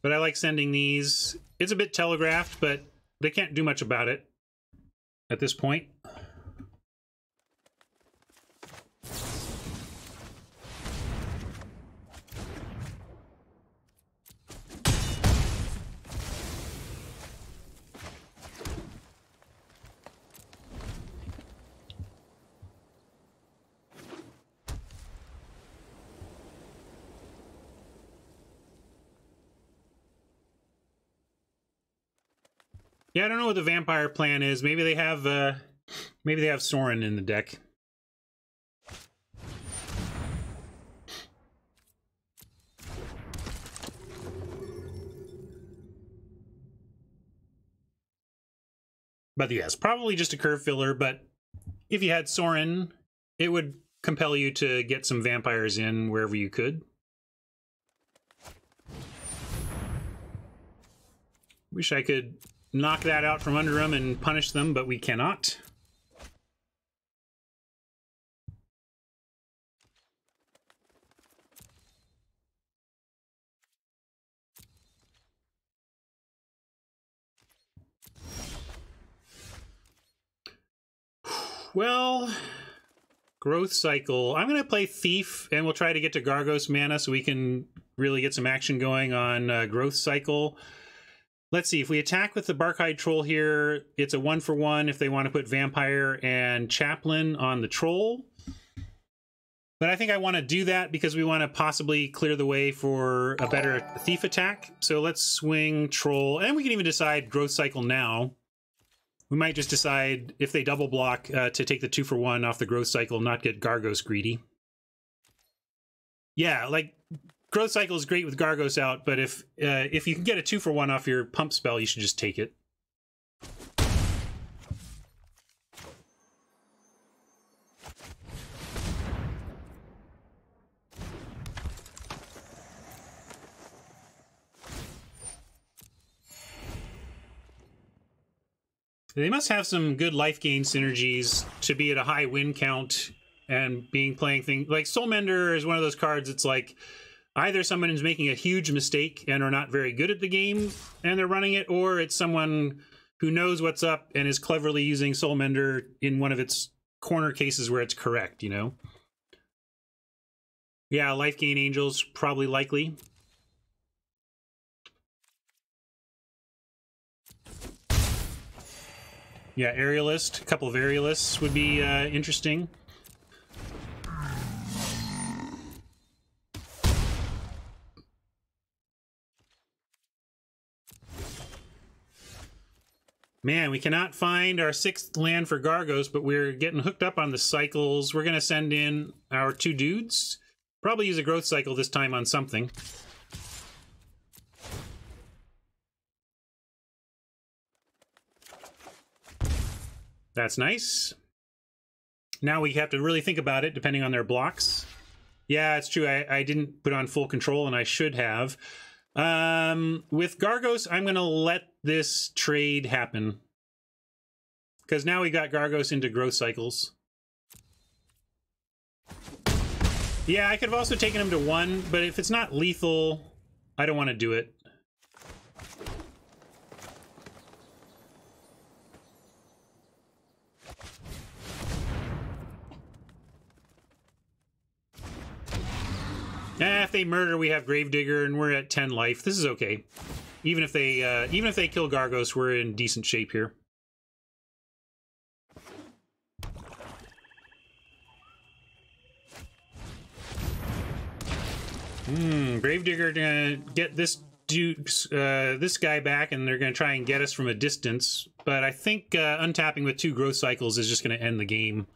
A: But I like sending these. It's a bit telegraphed, but they can't do much about it at this point. Yeah, I don't know what the vampire plan is. Maybe they have Sorin in the deck. But yes, probably just a curve filler, but if you had Sorin, it would compel you to get some vampires in wherever you could. Wish I could knock that out from under them and punish them, but we cannot. Well, growth cycle. I'm going to play Thief, and we'll try to get to Gargos mana so we can really get some action going on growth cycle. Let's see, if we attack with the Barkhide Troll here, it's a 1-for-1 if they want to put Vampire and Chaplain on the Troll. But I think I want to do that because we want to possibly clear the way for a better Thief attack. So let's swing Troll, and we can even decide Growth Cycle now. We might just decide, if they double block, to take the 2-for-1 off the Growth Cycle, not get Gargos greedy. Yeah, like, Growth Cycle is great with Gargos out, but if you can get a 2-for-1 off your pump spell, you should just take it. They must have some good life gain synergies to be at a high win count and playing things like Soulmender is one of those cards. It's like either someone is making a huge mistake and are not very good at the game and they're running it, or it's someone who knows what's up and is cleverly using Soulmender in one of its corner cases where it's correct, you know? Yeah, life gain angels, probably likely. Yeah, Aerialist, a couple of Aerialists would be interesting. Man, we cannot find our 6th land for Gargos, but we're getting hooked up on the cycles. We're going to send in our 2 dudes. Probably use a growth cycle this time on something. That's nice. Now we have to really think about it, depending on their blocks. Yeah, it's true. I didn't put on full control, and I should have. With Gargos, I'm going to let this trade happen. Because now we got Gargos into growth cycles. Yeah, I could have also taken him to 1, but if it's not lethal, I don't want to do it. If they murder, we have Gravedigger, and we're at 10 life. This is okay. Even if they kill Gargos, we're in decent shape here. Gravedigger gonna get this dude, this guy back, and they're gonna try and get us from a distance. But I think untapping with 2 growth cycles is just gonna end the game.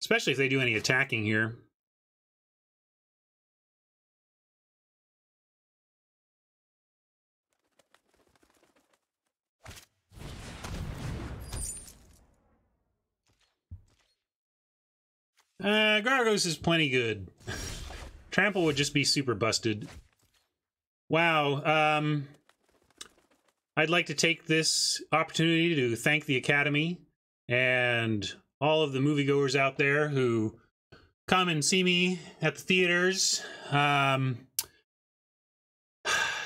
A: Especially if they do any attacking here. Gargos is plenty good. Trample would just be super busted. Wow. I'd like to take this opportunity to thank the Academy and all of the moviegoers out there who come and see me at the theaters.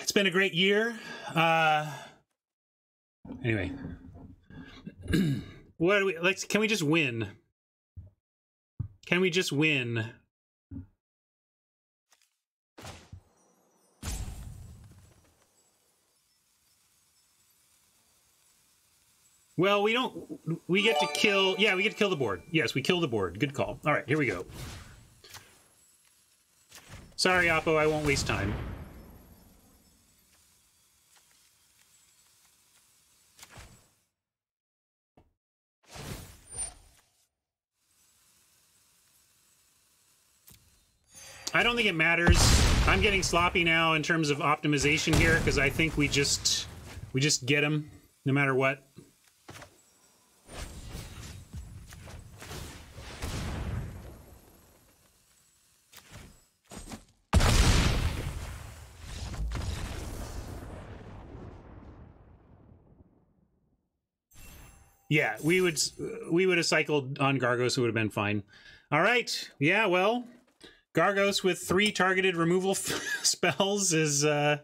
A: It's been a great year. Anyway. What do we like? Can we just win? Can we just win? Well, we don't... We get to kill... Yeah, we get to kill the board. Yes, we kill the board. Good call. All right, here we go. Sorry, Oppo, I won't waste time. I don't think it matters. I'm getting sloppy now in terms of optimization here because I think we just get him no matter what. Yeah, we would have cycled on Gargos, it would have been fine. All right. Yeah, well, Gargos with 3 targeted removal spells is gonna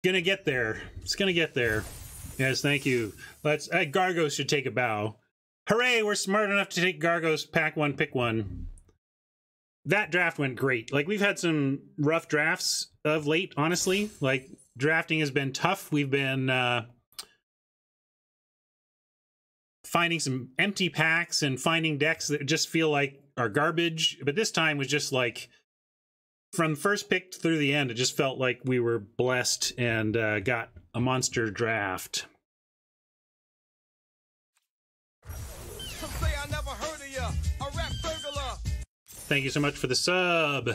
A: get there. It's gonna get there. Yes, thank you. Let's. Gargos should take a bow. Hooray! We're smart enough to take Gargos. Pack 1, pick 1. That draft went great. Like, we've had some rough drafts of late. Honestly, like, drafting has been tough. We've been finding some empty packs and finding decks that just feel like are garbage, but this time was just like from first pick through the end, it just felt like we were blessed and got a monster draft.
B: Some say I never heard of ya, a rap burglar.
A: Thank you so much for the sub.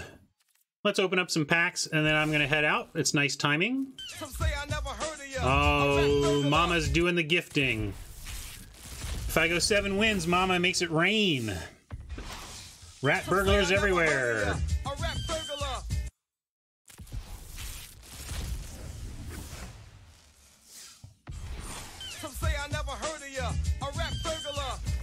A: Let's open up some packs and then I'm gonna head out. It's nice timing.
B: Some say I never heard of ya.
A: Oh, Mama's doing the gifting. If I go 7 wins, Mama makes it rain. Rat burglars everywhere.
B: A rap burglar. Some say I never heard of ya, a rap burglar.